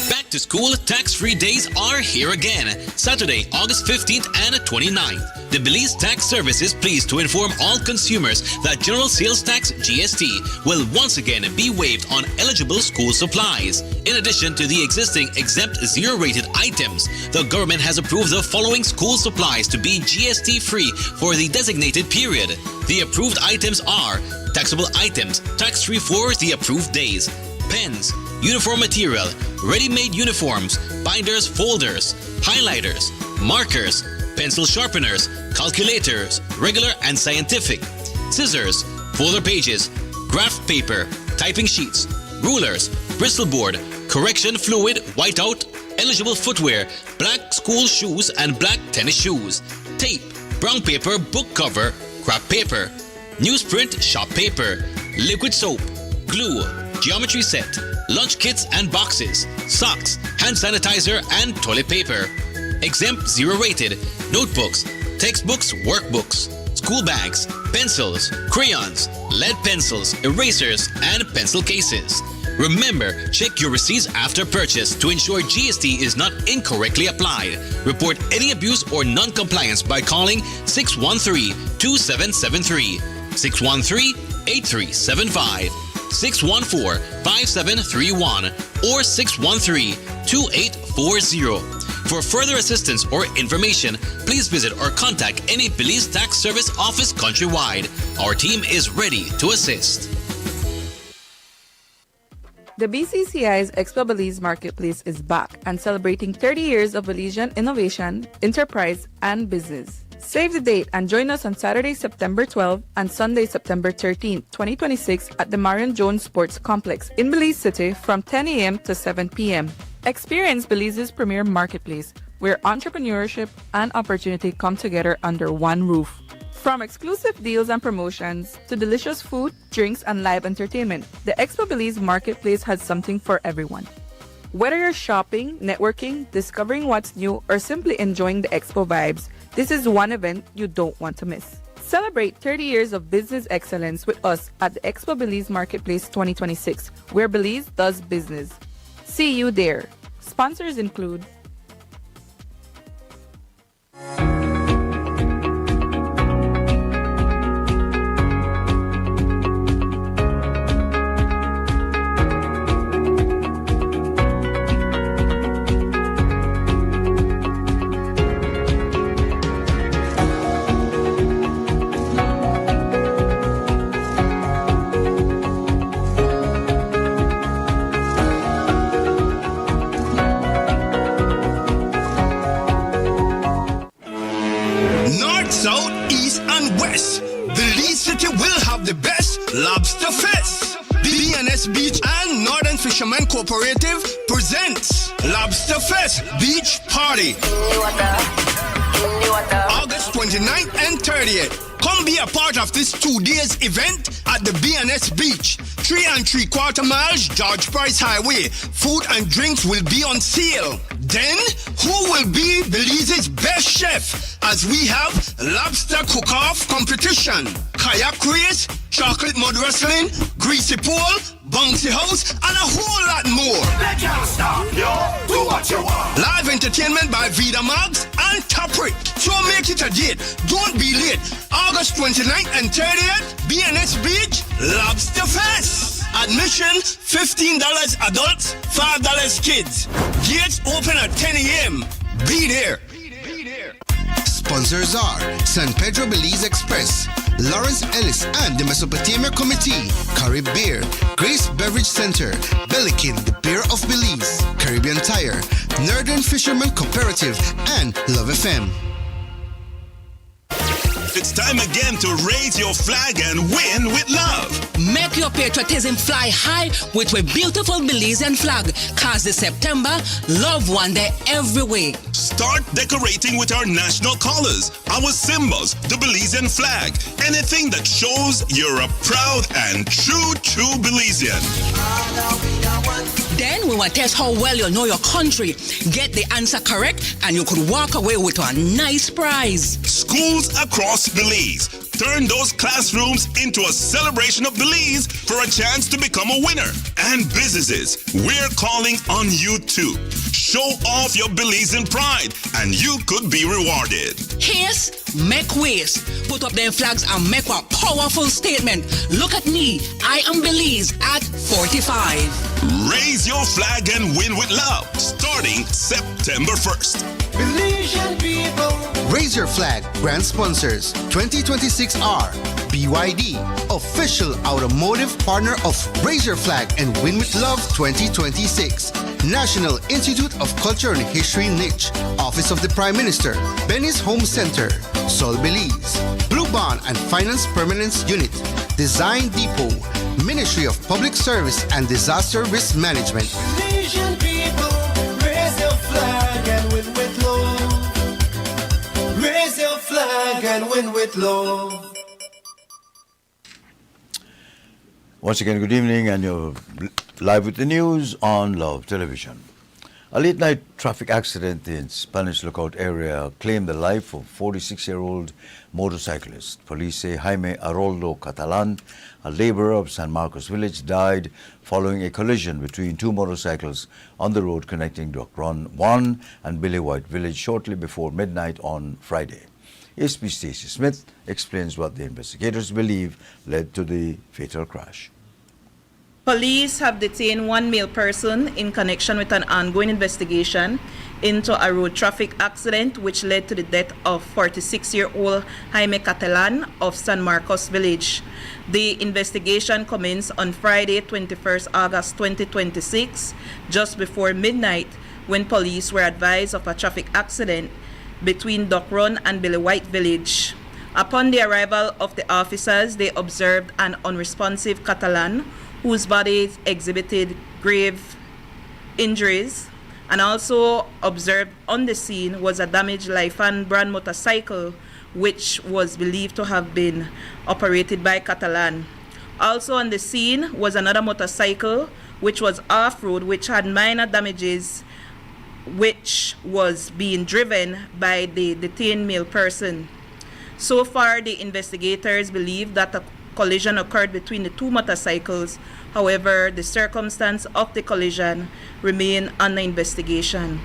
Back to school tax-free days are here again. Saturday, August 15th and 29th. The Belize Tax Service is pleased to inform all consumers that General Sales Tax (GST) will once again be waived on eligible school supplies. In addition to the existing exempt zero-rated items, the government has approved the following school supplies to be GST-free for the designated period. The approved items are taxable items, tax-free for the approved days, pens, uniform material, ready-made uniforms, binders, folders, highlighters, markers, pencil sharpeners, calculators, regular and scientific, scissors, folder pages, graph paper, typing sheets, rulers, Bristol board, correction fluid, whiteout, eligible footwear, black school shoes and black tennis shoes, tape, brown paper, book cover, crap paper, newsprint, shop paper, liquid soap, glue, geometry set, lunch kits and boxes, socks, hand sanitizer and toilet paper. Exempt zero-rated, notebooks, textbooks, workbooks, school bags, pencils, crayons, lead pencils, erasers, and pencil cases. Remember, check your receipts after purchase to ensure GST is not incorrectly applied. Report any abuse or non-compliance by calling 613-2773, 613-8375, 614-5731, or 613-2840. For further assistance or information, please visit or contact any Belize Tax Service office countrywide. Our team is ready to assist. The BCCI's Expo Belize Marketplace is back and celebrating 30 years of Belizean innovation, enterprise, and business. Save the date and join us on Saturday, September 12th and Sunday, September 13th, 2026 at the Marion Jones Sports Complex in Belize City from 10 a.m. to 7 p.m. Experience Belize's premier marketplace where entrepreneurship and opportunity come together under one roof. From exclusive deals and promotions to delicious food, drinks, and live entertainment, the Expo Belize Marketplace has something for everyone. Whether you're shopping, networking, discovering what's new, or simply enjoying the Expo vibes, this is one event you don't want to miss. Celebrate 30 years of business excellence with us at the Expo Belize Marketplace 2026, where Belize does business. See you there. Sponsors include Yes, Belize City will have the best lobster fest. BNS Beach and Northern Fishermen Cooperative presents Lobster Fest Beach Party. August 29th and 30th. Come be a part of this 2 days event at the BNS Beach. 3 3/4 miles George Price Highway. Food and drinks will be on sale. Then, who will be Belize's best chef? As we have lobster cook-off competition, kayak race, chocolate mud wrestling, greasy pole, bouncy house, and a whole lot more. Let y'all stop, yo. Do what you want. Live entertainment by Vida Mags and Taprit. So make it a date. Don't be late. August 29th and 30th, BNS Beach, Lobster Fest. Admission, $15 adults, $5 kids. Gates open at 10 a.m. Be there. Sponsors are San Pedro Belize Express, Lawrence Ellis and the Mesopotamia Committee, Carib Beer, Grace Beverage Center, Belikin, the Beer of Belize, Caribbean Tire, Northern Fishermen Cooperative, and Love FM. It's time again to raise your flag and win with love. Make your patriotism fly high with a beautiful Belizean flag, cause this September, love one day every way. Start decorating with our national colors, our symbols, the Belizean flag, anything that shows you're a proud and true Belizean. Then we will test how well you know your country. Get the answer correct and you could walk away with a nice prize. Schools across Belize, turn those classrooms into a celebration of Belize for a chance to become a winner. And businesses, we're calling on you too. Show off your Belizean pride and you could be rewarded. Haste, make waste. Put up them flags and make a powerful statement. Look at me, I am Belize at 45. Raise your flag and win with love, starting September 1st. Belizean people. Raise your flag, grand sponsors, 2026R, BYD, official automotive partner of Raise Your Flag and Win with Love 2026. National Institute of Culture and History Niche, Office of the Prime Minister, Benny's Home Center, Sol Belize, Blue Bond and Finance Permanence Unit, Design Depot, Ministry of Public Service and Disaster Risk Management. Belizean people, raise your flag and win with love. Raise your flag and win with love. Once again, good evening, and you're live with the news on Love Television. A late-night traffic accident in Spanish Lookout area claimed the life of 46-year-old motorcyclist. Police say Jaime Aroldo Catalan, a laborer of San Marcos Village, died following a collision between two motorcycles on the road connecting Duck Run 1 and Billy White Village shortly before midnight on Friday. ASP Stacey Smith explains what the investigators believe led to the fatal crash. Police have detained one male person in connection with an ongoing investigation into a road traffic accident which led to the death of 46-year-old Jaime Catalan of San Marcos Village. The investigation commenced on Friday, 21st August 2026, just before midnight, when police were advised of a traffic accident between Duck Run and Billy White Village. Upon the arrival of the officers, they observed an unresponsive Catalan whose body exhibited grave injuries, and also observed on the scene was a damaged Lifan brand motorcycle which was believed to have been operated by Catalan. Also on the scene was another motorcycle which was off-road, which had minor damages, which was being driven by the detained male person. So far, the investigators believe that a collision occurred between the two motorcycles. However, the circumstance of the collision remain under investigation.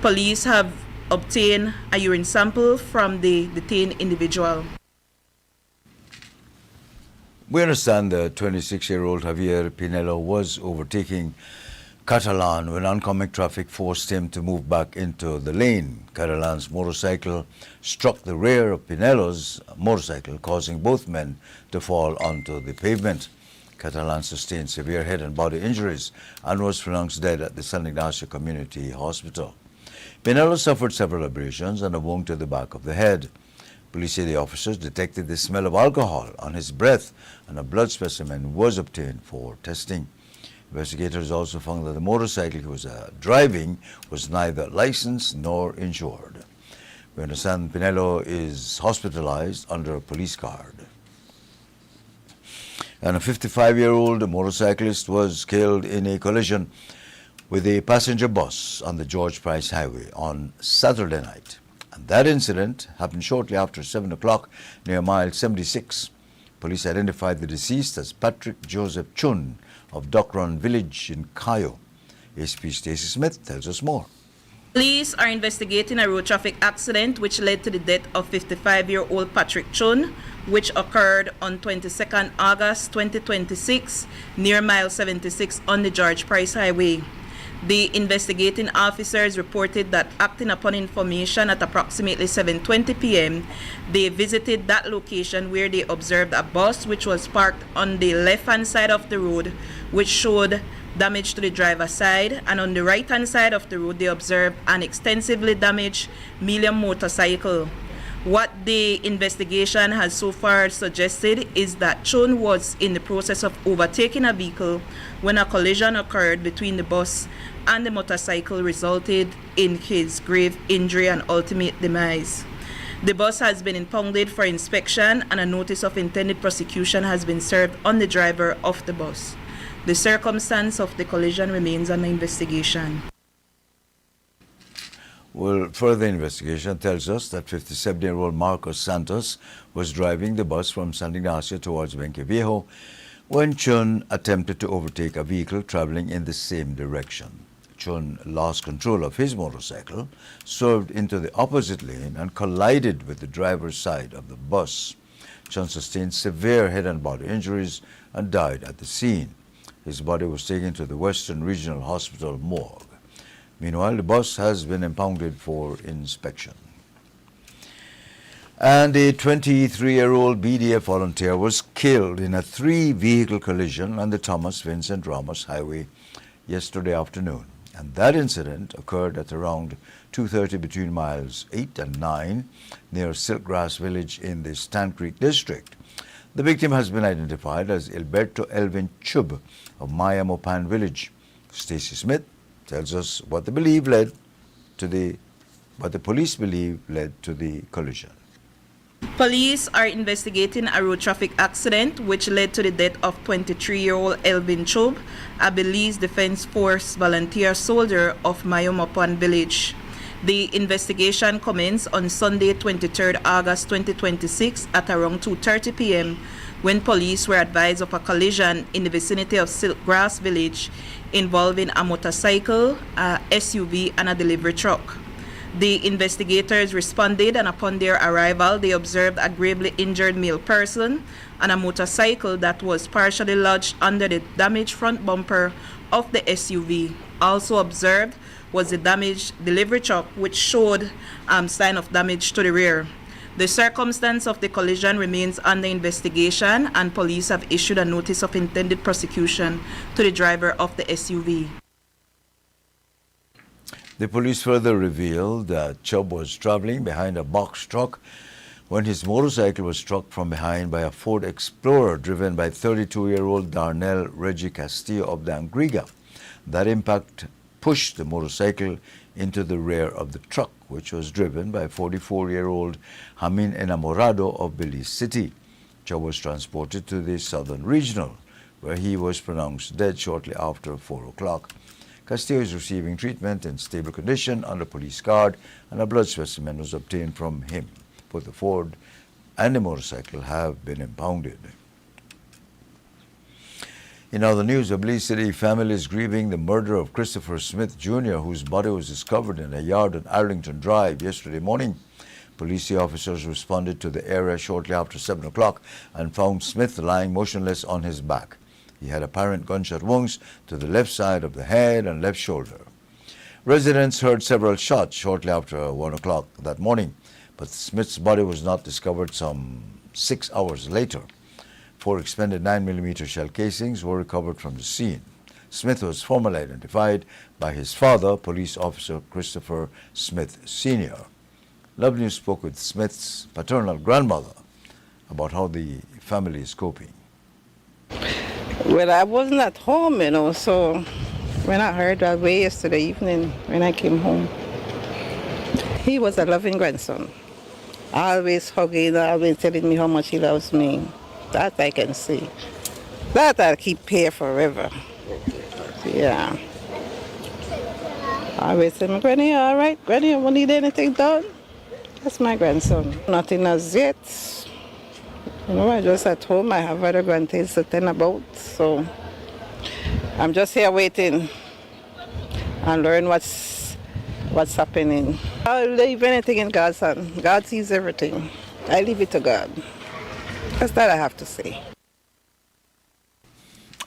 Police have obtained a urine sample from the detained individual. We understand that 26-year-old Javier Pinello was overtaking Catalan when oncoming traffic forced him to move back into the lane. Catalan's motorcycle struck the rear of Pinello's motorcycle, causing both men to fall onto the pavement. Catalan sustained severe head and body injuries and was pronounced dead at the San Ignacio Community Hospital. Pinello suffered several abrasions and a wound to the back of the head. Police say the officers detected the smell of alcohol on his breath, and a blood specimen was obtained for testing. Investigators also found that the motorcycle he was driving was neither licensed nor insured. We understand Pinello is hospitalized under a police guard. And a 55-year-old motorcyclist was killed in a collision with a passenger bus on the George Price Highway on Saturday night. And that incident happened shortly after 7 o'clock near mile 76. Police identified the deceased as Patrick Joseph Chun of Docron Village in Cayo. ASP Stacey Smith tells us more. Police are investigating a road traffic accident which led to the death of 55-year-old Patrick Chun, which occurred on 22nd August 2026 near mile 76 on the George Price Highway. The investigating officers reported that, acting upon information at approximately 7:20 p.m., they visited that location where they observed a bus which was parked on the left-hand side of the road, which showed damage to the driver's side, and on the right-hand side of the road they observed an extensively damaged Milliam motorcycle. What the investigation has so far suggested is that Chun was in the process of overtaking a vehicle when a collision occurred between the bus and the motorcycle, resulted in his grave injury and ultimate demise. The bus has been impounded for inspection, and a notice of intended prosecution has been served on the driver of the bus. The circumstance of the collision remains under investigation. Well, further investigation tells us that 57-year-old Marcos Santos was driving the bus from San Ignacio towards Benqueviejo when Chun attempted to overtake a vehicle traveling in the same direction. Chun lost control of his motorcycle, swerved into the opposite lane, and collided with the driver's side of the bus. Chun sustained severe head and body injuries and died at the scene. His body was taken to the Western Regional Hospital morgue. Meanwhile, the bus has been impounded for inspection. And a 23-year-old BDF volunteer was killed in a 3-vehicle collision on the Thomas Vincent Ramos Highway yesterday afternoon. And that incident occurred at around 2:30 between miles 8 and 9 near Silkgrass Village in the Stan Creek district. The victim has been identified as Alberto Elvin Chub of Maya Mopan Village. Stacey Smith tells us what the police believe led to the collision. Police are investigating a road traffic accident which led to the death of 23-year-old Elvin Chub, a Belize Defense Force volunteer soldier of Mayomapan Village. The investigation commenced on Sunday, 23rd August 2026 at around 2:30 p.m. when police were advised of a collision in the vicinity of Silkgrass Village involving a motorcycle, a SUV, and a delivery truck. The investigators responded, and upon their arrival, they observed a gravely injured male person and a motorcycle that was partially lodged under the damaged front bumper of the SUV. Also observed was the damaged delivery truck, which showed sign of damage to the rear. The circumstance of the collision remains under investigation, and police have issued a notice of intended prosecution to the driver of the SUV. The police further revealed that Chubb was traveling behind a box truck when his motorcycle was struck from behind by a Ford Explorer driven by 32-year-old Darnell Reggie Castillo of Dangriga. That impact pushed the motorcycle into the rear of the truck, which was driven by 44-year-old Jamin Enamorado of Belize City. Chubb was transported to the Southern Regional, where he was pronounced dead shortly after 4 o'clock. Castillo is receiving treatment in stable condition under police guard, and a blood specimen was obtained from him. Both the Ford and the motorcycle have been impounded. In other news, a Belize City family is grieving the murder of Christopher Smith Jr., whose body was discovered in a yard on Arlington Drive yesterday morning. Police officers responded to the area shortly after 7 o'clock and found Smith lying motionless on his back. He had apparent gunshot wounds to the left side of the head and left shoulder. Residents heard several shots shortly after 1 o'clock that morning, but Smith's body was not discovered some 6 hours later. 4 expended 9mm shell casings were recovered from the scene. Smith was formally identified by his father, Police Officer Christopher Smith Sr. Love News spoke with Smith's paternal grandmother about how the family is coping. Well, I wasn't at home, so when I heard that way yesterday evening when I came home, he was a loving grandson. Always hugging, always telling me how much he loves me. That I can see. That I'll keep here forever. Yeah. I always tell me, Granny, all right? Granny, you won't need anything done? That's my grandson. Nothing as yet. I just at home. I have other grandkids to tell about. So I'm just here waiting and learn what's happening. I'll leave anything in God's hand. God sees everything. I leave it to God. That's that I have to say.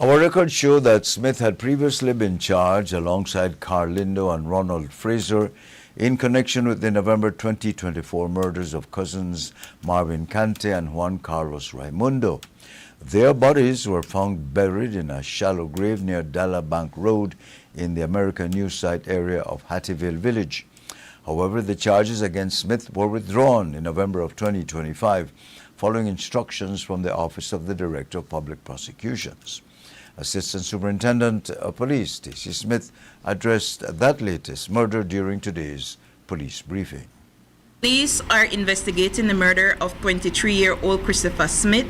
Our records show that Smith had previously been charged alongside Carl Lindo and Ronald Fraser in connection with the November 2024 murders of cousins Marvin Cante and Juan Carlos Raimundo. Their bodies were found buried in a shallow grave near Dalla Bank Road in the American News Site area of Hattieville Village. However, the charges against Smith were withdrawn in November of 2025 following instructions from the Office of the Director of Public Prosecutions. Assistant Superintendent of Police Stacey Smith addressed that latest murder during today's police briefing. Police are investigating the murder of 23-year-old Christopher Smith,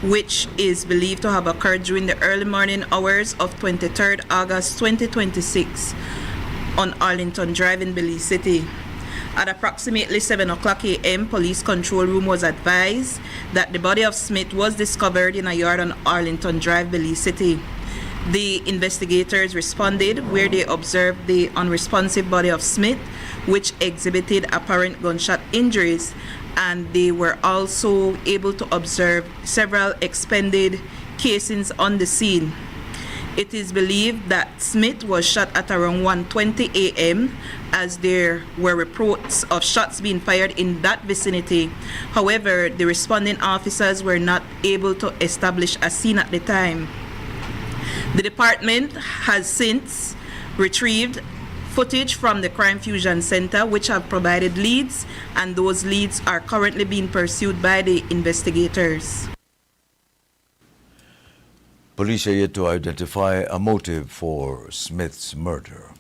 which is believed to have occurred during the early morning hours of 23rd August 2026 on Arlington Drive in Belize City. At approximately 7 o'clock a.m., Police Control Room was advised that the body of Smith was discovered in a yard on Arlington Drive, Belize City. The investigators responded where they observed the unresponsive body of Smith, which exhibited apparent gunshot injuries, and they were also able to observe several expended casings on the scene. It is believed that Smith was shot at around 1:20 a.m. as there were reports of shots being fired in that vicinity. However, the responding officers were not able to establish a scene at the time. The department has since retrieved footage from the Crime Fusion Center, which have provided leads, and those leads are currently being pursued by the investigators. Police are yet to identify a motive for Smith's murder.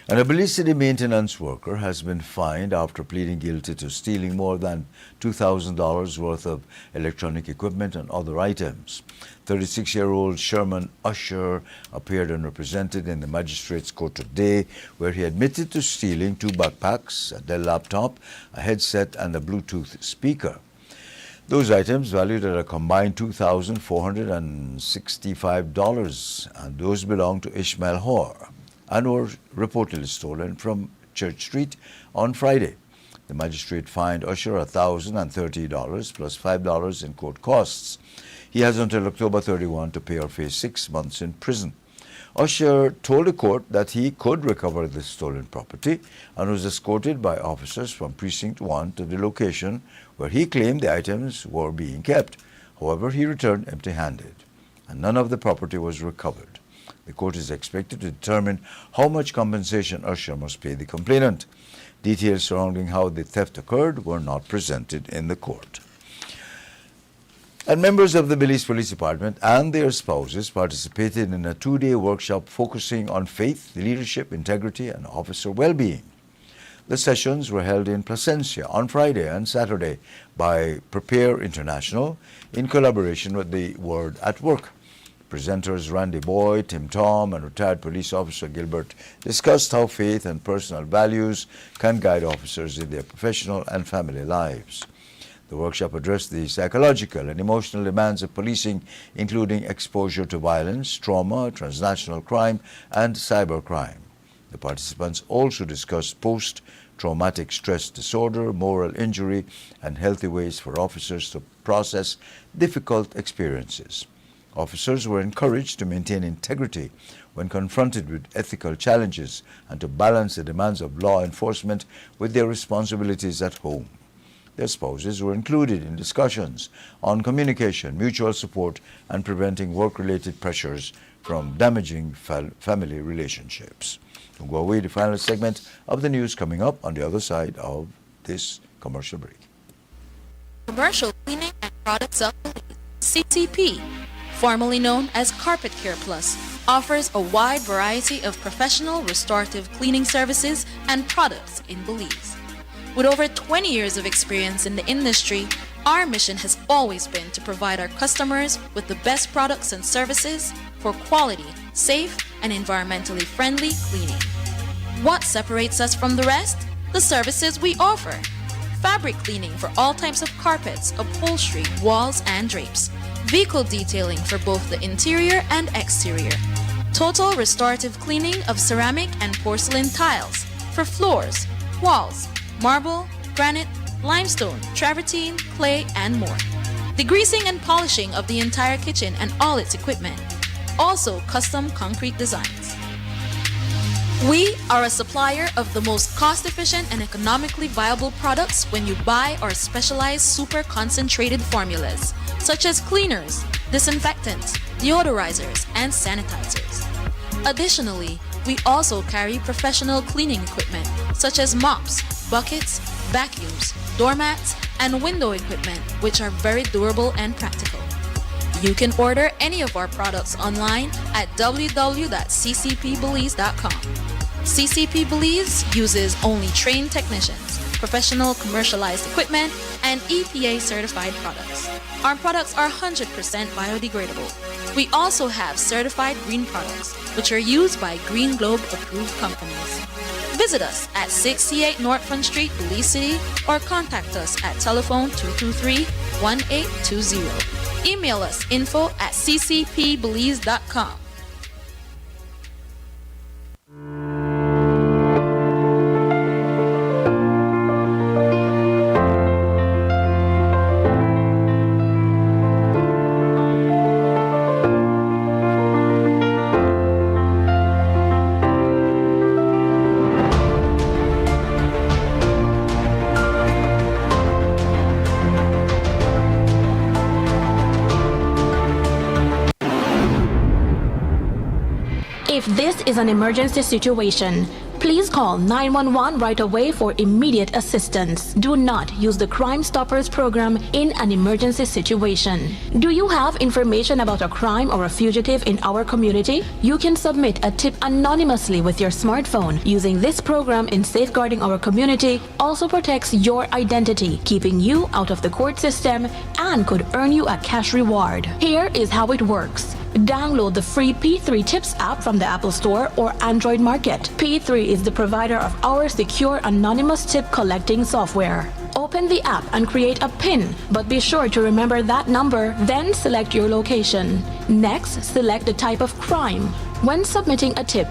And a Belize City maintenance worker has been fined after pleading guilty to stealing more than $2,000 worth of electronic equipment and other items. 36-year-old Sherman Usher appeared unrepresented in the magistrate's court today, where he admitted to stealing 2 backpacks, a Dell laptop, a headset, and a Bluetooth speaker. Those items valued at a combined $2,465, and those belonged to Ishmael Hoare and were reportedly stolen from Church Street on Friday. The magistrate fined Usher $1,030 plus $5 in court costs. He has until October 31 to pay or face 6 months in prison. Usher told the court that he could recover the stolen property and was escorted by officers from Precinct 1 to the location where he claimed the items were being kept. However, he returned empty-handed, and none of the property was recovered. The court is expected to determine how much compensation Usher must pay the complainant. Details surrounding how the theft occurred were not presented in the court. And members of the Belize Police Department and their spouses participated in a 2-day workshop focusing on faith, leadership, integrity, and officer well-being. The sessions were held in Placencia on Friday and Saturday by Prepare International in collaboration with the Word at Work. Presenters Randy Boyd, Tim Tom, and retired police officer Gilbert discussed how faith and personal values can guide officers in their professional and family lives. The workshop addressed the psychological and emotional demands of policing, including exposure to violence, trauma, transnational crime, and cybercrime. The participants also discussed post-traumatic stress disorder, moral injury, and healthy ways for officers to process difficult experiences. Officers were encouraged to maintain integrity when confronted with ethical challenges and to balance the demands of law enforcement with their responsibilities at home. Their spouses were included in discussions on communication, mutual support, and preventing work-related pressures from damaging family relationships. We'll go away to the final segment of the news coming up on the other side of this commercial break. Commercial Cleaning and Products of Belize, CCP, formerly known as Carpet Care Plus, offers a wide variety of professional restorative cleaning services and products in Belize. With over 20 years of experience in the industry, our mission has always been to provide our customers with the best products and services for quality, safe, and environmentally friendly cleaning. What separates us from the rest? The services we offer. Fabric cleaning for all types of carpets, upholstery, walls, and drapes. Vehicle detailing for both the interior and exterior. Total restorative cleaning of ceramic and porcelain tiles for floors, walls, marble, granite, limestone, travertine, clay, and more. Degreasing and polishing of the entire kitchen and all its equipment. Also custom concrete designs. We are a supplier of the most cost-efficient and economically viable products when you buy our specialized super concentrated formulas, such as cleaners, disinfectants, deodorizers, and sanitizers. Additionally, we also carry professional cleaning equipment, such as mops, buckets, vacuums, doormats, and window equipment, which are very durable and practical. You can order any of our products online at www.ccpbelize.com. CCP Belize uses only trained technicians, professional commercialized equipment, and EPA certified products. Our products are 100% biodegradable. We also have certified green products, which are used by Green Globe approved companies. Visit us at 68 North Front Street, Belize City, or contact us at telephone 223-1820. Email us info@ccpbelize.com. If this is an emergency situation, please call 911 right away for immediate assistance. Do not use the Crime Stoppers program in an emergency situation. Do you have information about a crime or a fugitive in our community? You can submit a tip anonymously with your smartphone. Using this program in safeguarding our community also protects your identity, keeping you out of the court system, and could earn you a cash reward. Here is how it works. Download the free P3 Tips app from the Apple Store or Android Market. P3 is the provider of our secure anonymous tip collecting software. Open the app and create a PIN, but be sure to remember that number, then select your location. Next, select the type of crime. When submitting a tip,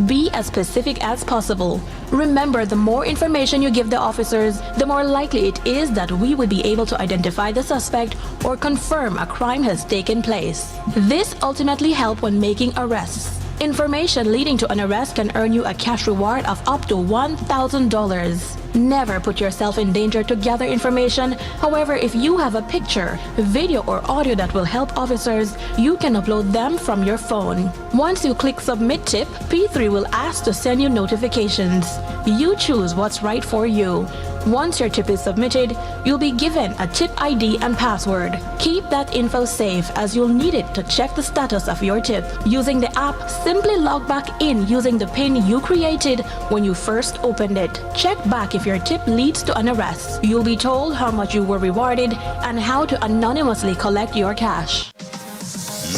be as specific as possible. Remember, the more information you give the officers, the more likely it is that we will be able to identify the suspect or confirm a crime has taken place. This ultimately helps when making arrests. Information leading to an arrest can earn you a cash reward of up to $1,000. Never put yourself in danger to gather information. However, if you have a picture, video, or audio that will help officers, you can upload them from your phone. Once you click Submit Tip, P3 will ask to send you notifications. You choose what's right for you. Once your tip is submitted, you'll be given a tip ID and password. Keep that info safe as you'll need it to check the status of your tip. Using the app, simply log back in using the PIN you created when you first opened it. Check back if your tip leads to an arrest. You'll be told how much you were rewarded and how to anonymously collect your cash.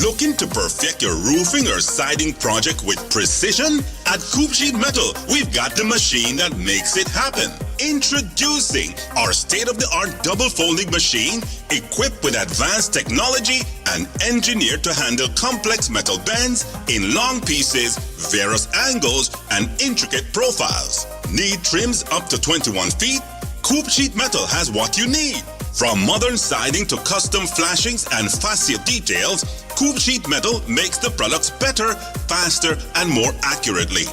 Looking to perfect your roofing or siding project with precision? At Coop Sheet Metal, we've got the machine that makes it happen. Introducing our state-of-the-art double folding machine equipped with advanced technology and engineered to handle complex metal bends in long pieces, various angles, and intricate profiles. Need trims up to 21 feet? Coop Sheet Metal has what you need. From modern siding to custom flashings and fascia details, Coop Sheet Metal makes the products better, faster, and more accurately.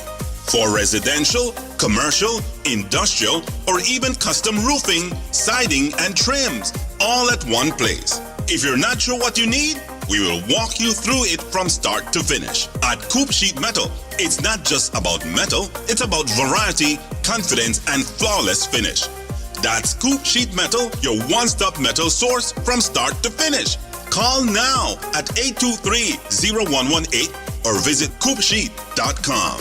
For residential, commercial, industrial, or even custom roofing, siding, and trims, all at one place. If you're not sure what you need, we will walk you through it from start to finish. At Coop Sheet Metal, it's not just about metal, it's about variety, confidence, and flawless finish. That's Coop Sheet Metal, your one-stop metal source from start to finish. Call now at 823-0118 or visit coopsheet.com.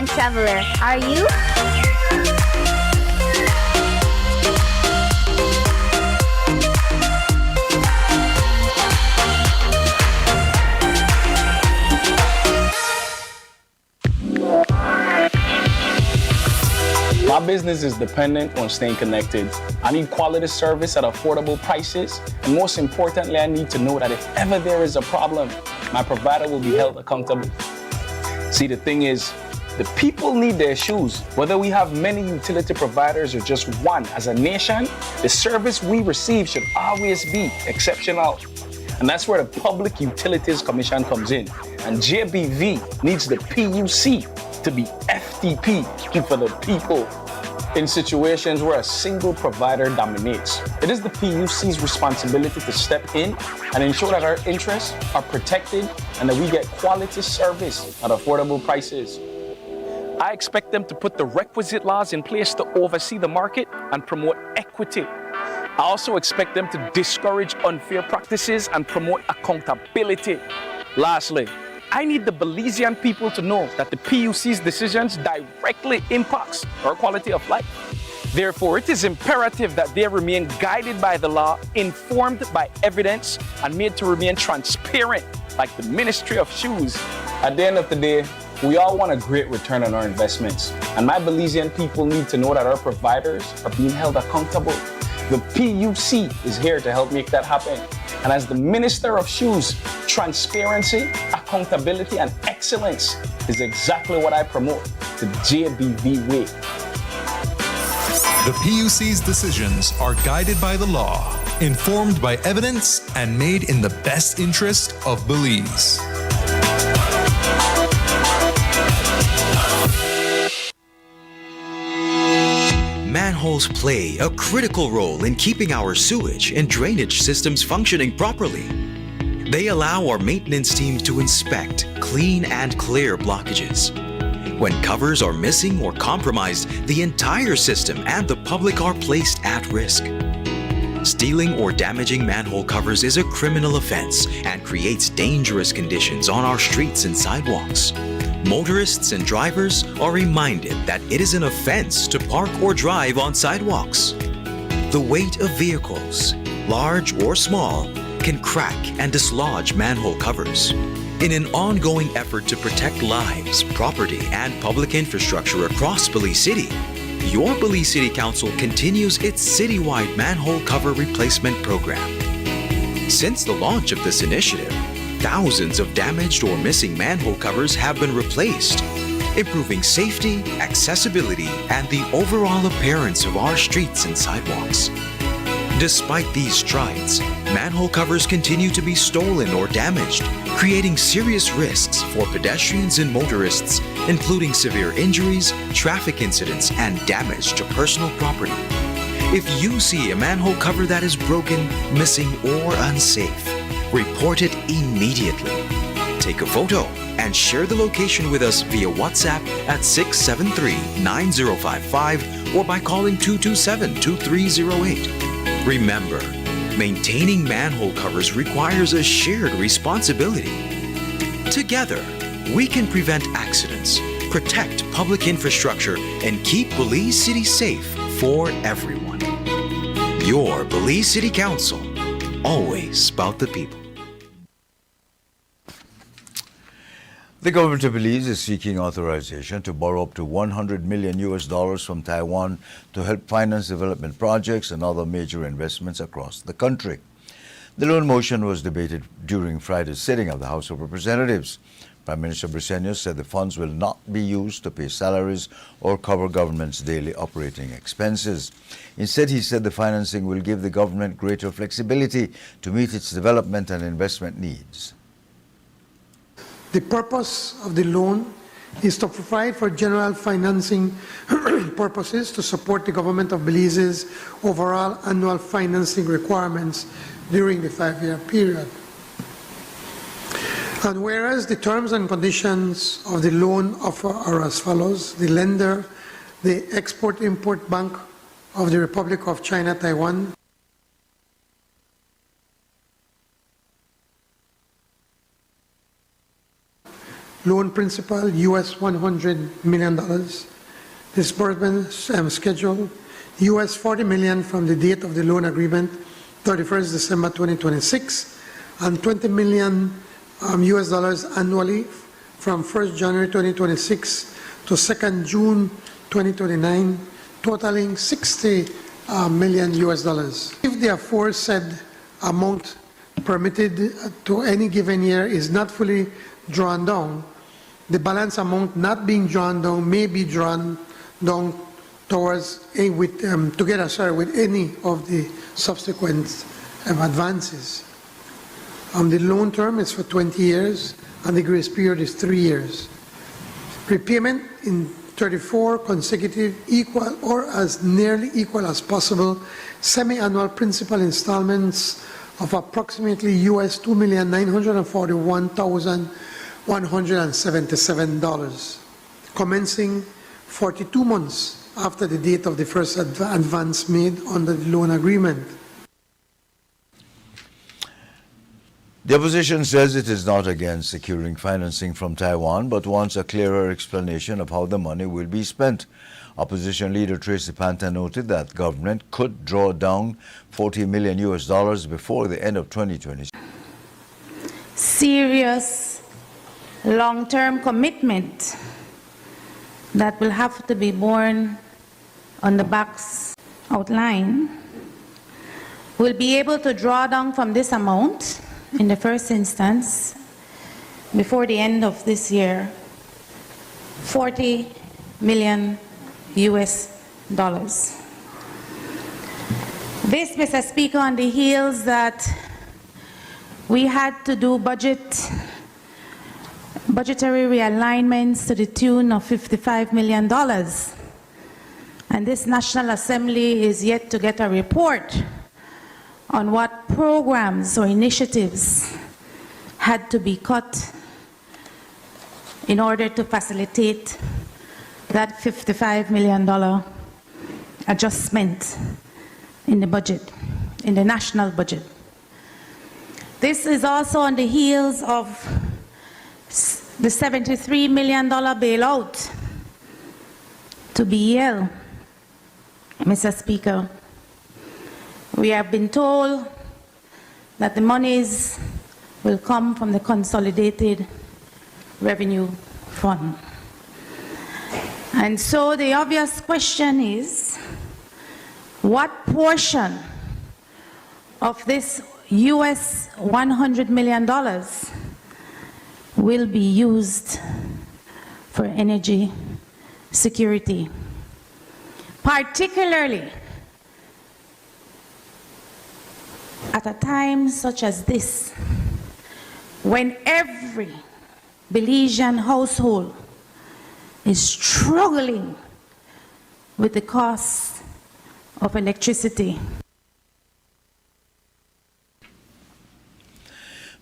Traveler, are you? My business is dependent on staying connected. I need quality service at affordable prices, and most importantly, I need to know that if ever there is a problem, my provider will be held accountable. See, the thing is, the people need their shoes. Whether we have many utility providers or just one, as a nation, the service we receive should always be exceptional. And that's where the Public Utilities Commission comes in. And JBV needs the PUC to be FTP, for the people, in situations where a single provider dominates. It is the PUC's responsibility to step in and ensure that our interests are protected and that we get quality service at affordable prices. I expect them to put the requisite laws in place to oversee the market and promote equity. I also expect them to discourage unfair practices and promote accountability. Lastly, I need the Belizean people to know that the PUC's decisions directly impacts our quality of life. Therefore, it is imperative that they remain guided by the law, informed by evidence, and made to remain transparent, like the Ministry of Shoes. At the end of the day, we all want a great return on our investments, and my Belizean people need to know that our providers are being held accountable. The PUC is here to help make that happen. And as the Minister of Shoes, transparency, accountability, and excellence is exactly what I promote the JBV way. The PUC's decisions are guided by the law, informed by evidence, and made in the best interest of Belize. Manholes play a critical role in keeping our sewage and drainage systems functioning properly. They allow our maintenance team to inspect, clean, and clear blockages. When covers are missing or compromised, the entire system and the public are placed at risk. Stealing or damaging manhole covers is a criminal offense and creates dangerous conditions on our streets and sidewalks. Motorists and drivers are reminded that it is an offense to park or drive on sidewalks. The weight of vehicles, large or small, can crack and dislodge manhole covers. In an ongoing effort to protect lives, property, and public infrastructure across Belize City, your Belize City Council continues its citywide manhole cover replacement program. Since the launch of this initiative, thousands of damaged or missing manhole covers have been replaced, improving safety, accessibility, and the overall appearance of our streets and sidewalks. Despite these strides, manhole covers continue to be stolen or damaged, creating serious risks for pedestrians and motorists, including severe injuries, traffic incidents, and damage to personal property. If you see a manhole cover that is broken, missing, or unsafe, report it immediately. Take a photo and share the location with us via WhatsApp at 673-9055 or by calling 227-2308. Remember, maintaining manhole covers requires a shared responsibility. Together, we can prevent accidents, protect public infrastructure, and keep Belize City safe for everyone. Your Belize City Council, always about the people. The government of Belize is seeking authorization to borrow up to $100 million from Taiwan to help finance development projects and other major investments across the country. The loan motion was debated during Friday's sitting of the House of Representatives. Prime Minister Briceño said the funds will not be used to pay salaries or cover government's daily operating expenses. Instead, he said the financing will give the government greater flexibility to meet its development and investment needs. The purpose of the loan is to provide for general financing purposes to support the government of Belize's overall annual financing requirements during the 5-year period. And whereas the terms and conditions of the loan offer are as follows: the lender, the Export-Import Bank of the Republic of China, Taiwan, loan principal US $100 million, disbursement schedule US $40 million from the date of the loan agreement, 31st December 2026, and $20 million US dollars annually from 1st January 2026 to 2nd June 2029, totaling $60 million US dollars. If the aforesaid amount permitted to any given year is not fully drawn down, the balance amount not being drawn down may be drawn down towards with any of the subsequent advances. The loan term is for 20 years and the grace period is 3 years. Repayment in 34 consecutive equal or as nearly equal as possible semi-annual principal installments of approximately US $2,941,177, commencing 42 months after the date of the first advance made under the loan agreement. The opposition says it is not against securing financing from Taiwan, but wants a clearer explanation of how the money will be spent. Opposition leader Tracy Panta noted that government could draw down $40 million before the end of 2020. Serious long-term commitment that will have to be borne on the backs outlined. We'll be able to draw down from this amount in the first instance before the end of this year, $40 million US dollars. This, Mr. Speaker, on the heels that we had to do budgetary realignments to the tune of $55 million. And this National Assembly is yet to get a report on what programs or initiatives had to be cut in order to facilitate that $55 million adjustment in the budget, in the national budget. This is also on the heels of the $73 million bailout to BEL. Mr. Speaker, we have been told that the monies will come from the Consolidated Revenue Fund. And so the obvious question is, what portion of this US $100 million will be used for energy security, particularly at a time such as this, when every Belizean household is struggling with the cost of electricity.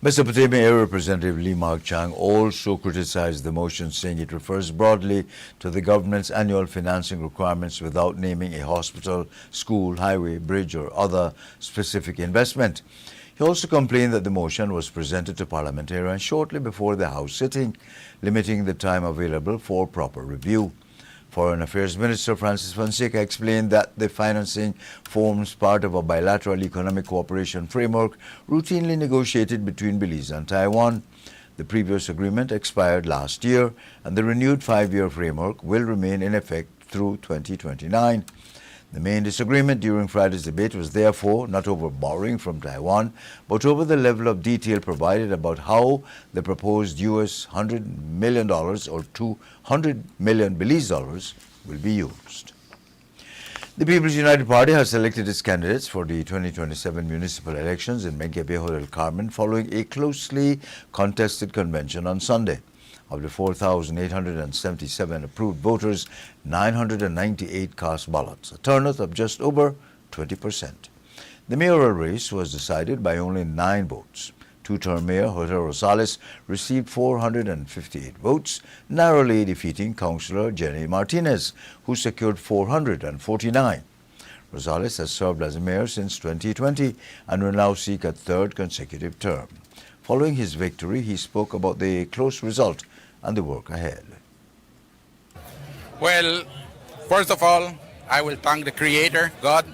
Mesopotamia Area Representative Lee Mark Chang also criticized the motion, saying it refers broadly to the government's annual financing requirements without naming a hospital, school, highway, bridge, or other specific investment. He also complained that the motion was presented to parliamentarians shortly before the House sitting, limiting the time available for proper review. Foreign Affairs Minister Francis Fonseca explained that the financing forms part of a bilateral economic cooperation framework routinely negotiated between Belize and Taiwan. The previous agreement expired last year, and the renewed 5-year framework will remain in effect through 2029. The main disagreement during Friday's debate was therefore not over borrowing from Taiwan, but over the level of detail provided about how the proposed US $100 million or 200 million Belize dollars will be used. The People's United Party has selected its candidates for the 2027 municipal elections in Benque Viejo del Carmen following a closely contested convention on Sunday. Of the 4,877 approved voters, 998 cast ballots, a turnout of just over 20%. The mayoral race was decided by only 9 votes. Two-term Mayor Jorge Rosales received 458 votes, narrowly defeating Councillor Jenny Martinez, who secured 449. Rosales has served as mayor since 2020 and will now seek a 3rd consecutive term. Following his victory, he spoke about the close result and the work ahead. Well, first of all, I will thank the Creator, God.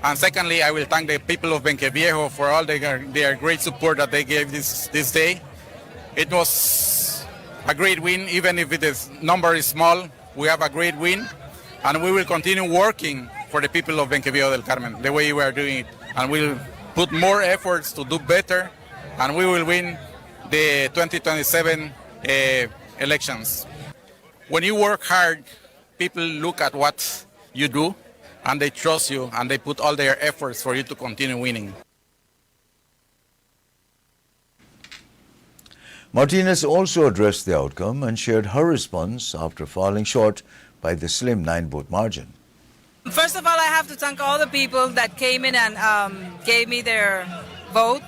And secondly, I will thank the people of Benque Viejo for all their great support that they gave this day. It was a great win, even if the number is small. We have a great win, and we will continue working for the people of Benque Viejo del Carmen the way we are doing it. And we'll put more efforts to do better, and we will win the 2027 elections. When you work hard, people look at what you do, and they trust you, and they put all their efforts for you to continue winning. Martinez also addressed the outcome and shared her response after falling short by the slim 9-vote margin. First of all, I have to thank all the people that came in and gave me their vote.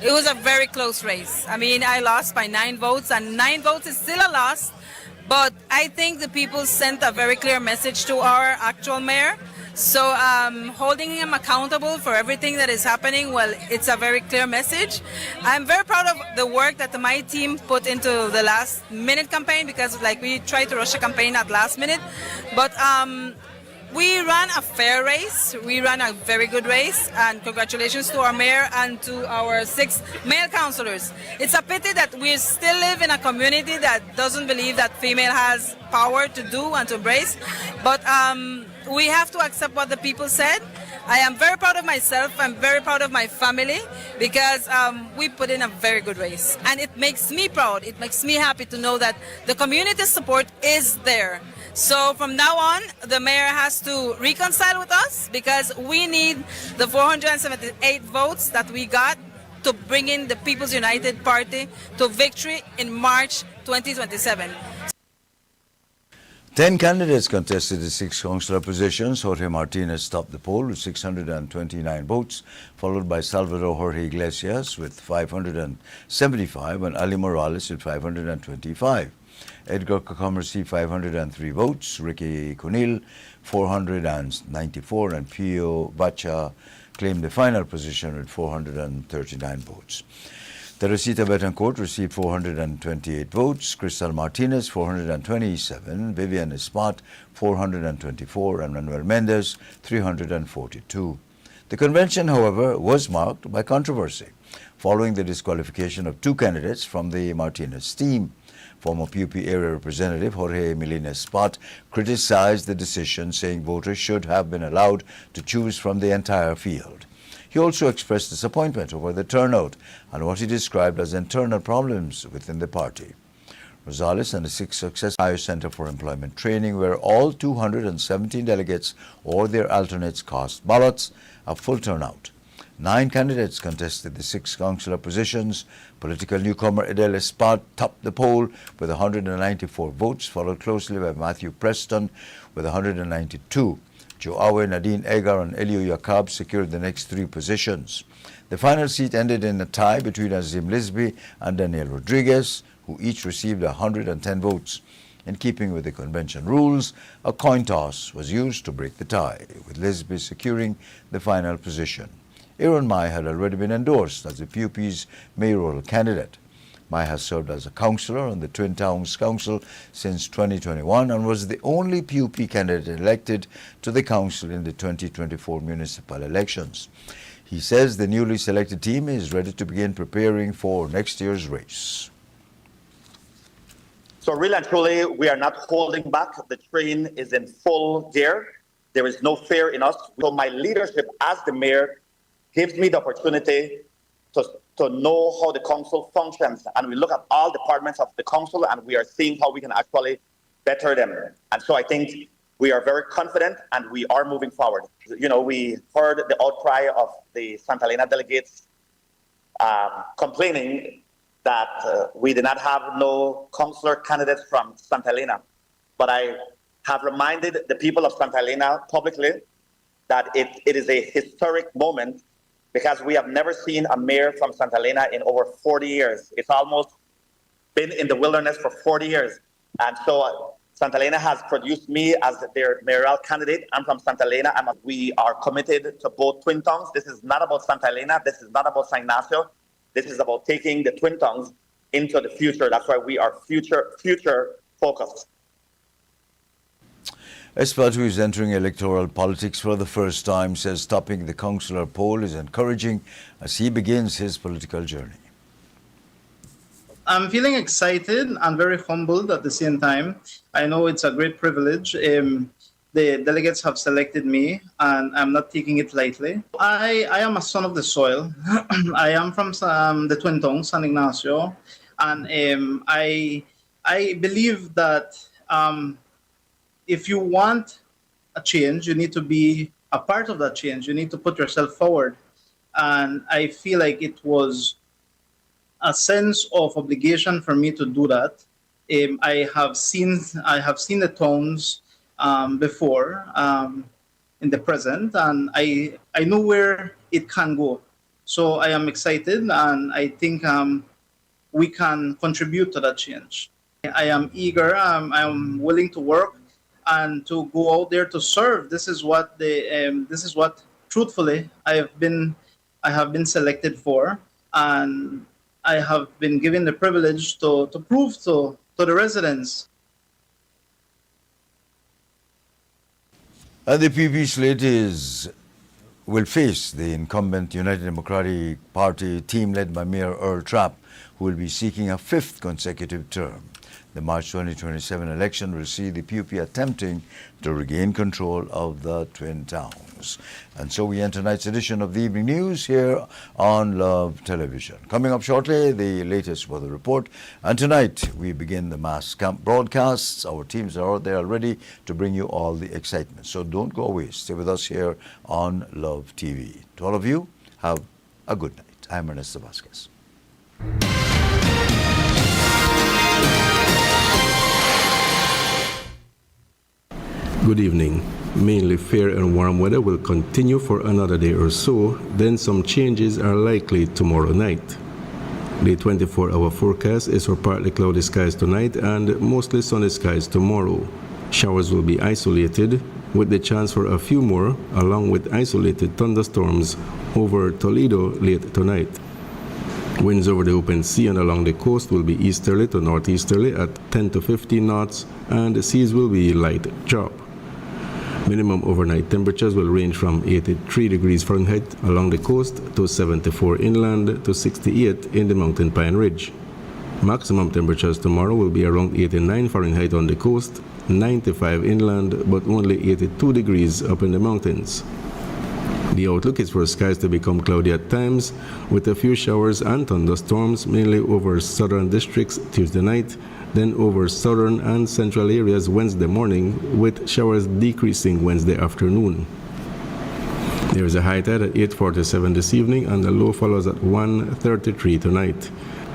It was a very close race. I mean, I lost by 9 votes, and 9 votes is still a loss, but I think the people sent a very clear message to our actual mayor. So holding him accountable for everything that is happening, well, it's a very clear message. I'm very proud of the work that my team put into the last minute campaign, because like we tried to rush a campaign at last minute, but we ran a fair race. We ran a very good race, and congratulations to our mayor and to our 6 male councillors. It's a pity that we still live in a community that doesn't believe that female has power to do and to embrace, but we have to accept what the people said. I am very proud of myself. I'm very proud of my family, because we put in a very good race, and it makes me proud. It makes me happy to know that the community support is there. So from now on, the mayor has to reconcile with us, because we need the 478 votes that we got to bring in the People's United Party to victory in March 2027. 10 candidates contested the 6 councillor positions. Jorge Martinez topped the poll with 629 votes, followed by Salvador Jorge Iglesias with 575 and Ali Morales with 525. Edgar Cacom received 503 votes, Ricky Cunil 494, and Pio Bacha claimed the final position with 439 votes. Teresita Betancourt received 428 votes, Crystal Martinez 427, Vivian Espat 424, and Manuel Mendez 342. The convention, however, was marked by controversy following the disqualification of 2 candidates from the Martinez team. Former PUP area representative Jorge Melina Espat criticized the decision, saying voters should have been allowed to choose from the entire field. He also expressed disappointment over the turnout and what he described as internal problems within the party. Rosales and the 6 Success Ohio Center for Employment Training, where all 217 delegates or their alternates cast ballots, a full turnout. 9 candidates contested the 6 councillor positions. Political newcomer Adele Espat topped the poll with 194 votes, followed closely by Matthew Preston with 192. Joawe Nadine Egar and Elio Yakab secured the next 3 positions. The final seat ended in a tie between Azim Lisby and Daniel Rodriguez, who each received 110 votes. In keeping with the convention rules, a coin toss was used to break the tie, with Lisby securing the final position. Aaron Mai had already been endorsed as the PUP's mayoral candidate. Mai has served as a councillor on the Twin Towns Council since 2021 and was the only PUP candidate elected to the council in the 2024 municipal elections. He says the newly selected team is ready to begin preparing for next year's race. So really and truly, we are not holding back. The train is in full gear. There is no fear in us. So my leadership as the mayor gives me the opportunity to know how the council functions. And we look at all departments of the council and we are seeing how we can actually better them. And so I think we are very confident and we are moving forward. You know, we heard the outcry of the Santa Elena delegates complaining that we did not have no councillor candidates from Santa Elena. But I have reminded the people of Santa Elena publicly that it is a historic moment because we have never seen a mayor from Santa Elena in over 40 years. It's almost been in the wilderness for 40 years. And so Santa Elena has produced me as their mayoral candidate. I'm from Santa Elena, and we are committed to both Twin Tongues. This is not about Santa Elena. This is not about San Ignacio. This is about taking the Twin Tongues into the future. That's why we are future focused. Espat, who is entering electoral politics for the first time, says topping the councillor poll is encouraging as he begins his political journey. I'm feeling excited and very humbled at the same time. I know it's a great privilege. The delegates have selected me and I'm not taking it lightly. I am a son of the soil. I am from the Twin Tongues, San Ignacio, and I believe that if you want a change, you need to be a part of that change. You need to put yourself forward. And I feel like it was a sense of obligation for me to do that. I have seen the tones before in the present, and I know where it can go. So I am excited, and I think we can contribute to that change. I am eager. I am willing to work and to go out there to serve. This is what truthfully I have been selected for, and I have been given the privilege to prove to the residents. The PP slate will face the incumbent United Democratic Party team led by Mayor Earl Trapp, who will be seeking a fifth consecutive term. The March 2027 election will see the PUP attempting to regain control of the Twin Towns. And so we end tonight's edition of the Evening News here on Love Television. Coming up shortly, the latest weather report. And tonight, we begin the mass camp broadcasts. Our teams are out there ready to bring you all the excitement. So don't go away. Stay with us here on Love TV. To all of you, have a good night. I'm Ernesto Vasquez. Good evening. Mainly fair and warm weather will continue for another day or so, then some changes are likely tomorrow night. The 24-hour forecast is for partly cloudy skies tonight and mostly sunny skies tomorrow. Showers will be isolated, with the chance for a few more, along with isolated thunderstorms over Toledo late tonight. Winds over the open sea and along the coast will be easterly to northeasterly at 10 to 15 knots, and the seas will be light chop. Minimum overnight temperatures will range from 83 degrees Fahrenheit along the coast to 74 inland to 68 in the Mountain Pine Ridge. Maximum temperatures tomorrow will be around 89 Fahrenheit on the coast, 95 inland, but only 82 degrees up in the mountains. The outlook is for skies to become cloudy at times, with a few showers and thunderstorms mainly over southern districts Tuesday night, then over southern and central areas Wednesday morning, with showers decreasing Wednesday afternoon. There is a high tide at 8:47 this evening and the low follows at 1:33 tonight.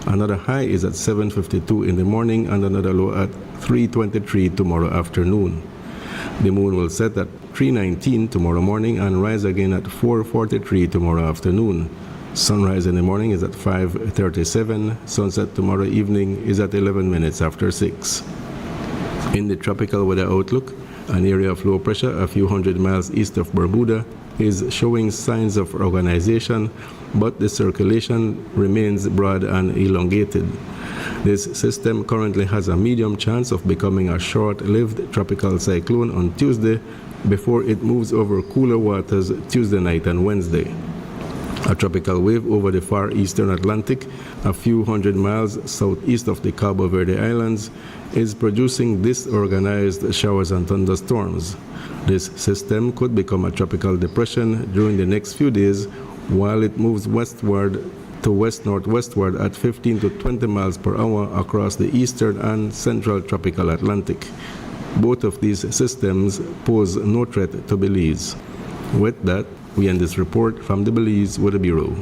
Another high is at 7:52 in the morning and another low at 3:23 tomorrow afternoon. The moon will set at 3:19 tomorrow morning and rise again at 4:43 tomorrow afternoon. Sunrise in the morning is at 5:37. Sunset tomorrow evening is at 11 minutes after 6. In the tropical weather outlook, an area of low pressure a few hundred miles east of Bermuda is showing signs of organization, but the circulation remains broad and elongated. This system currently has a medium chance of becoming a short-lived tropical cyclone on Tuesday before it moves over cooler waters Tuesday night and Wednesday. A tropical wave over the far eastern Atlantic, a few hundred miles southeast of the Cabo Verde Islands, is producing disorganized showers and thunderstorms. This system could become a tropical depression during the next few days while it moves westward to west-northwestward at 15 to 20 miles per hour across the eastern and central tropical Atlantic. Both of these systems pose no threat to Belize. With that, we end this report from the Belize Weather Bureau.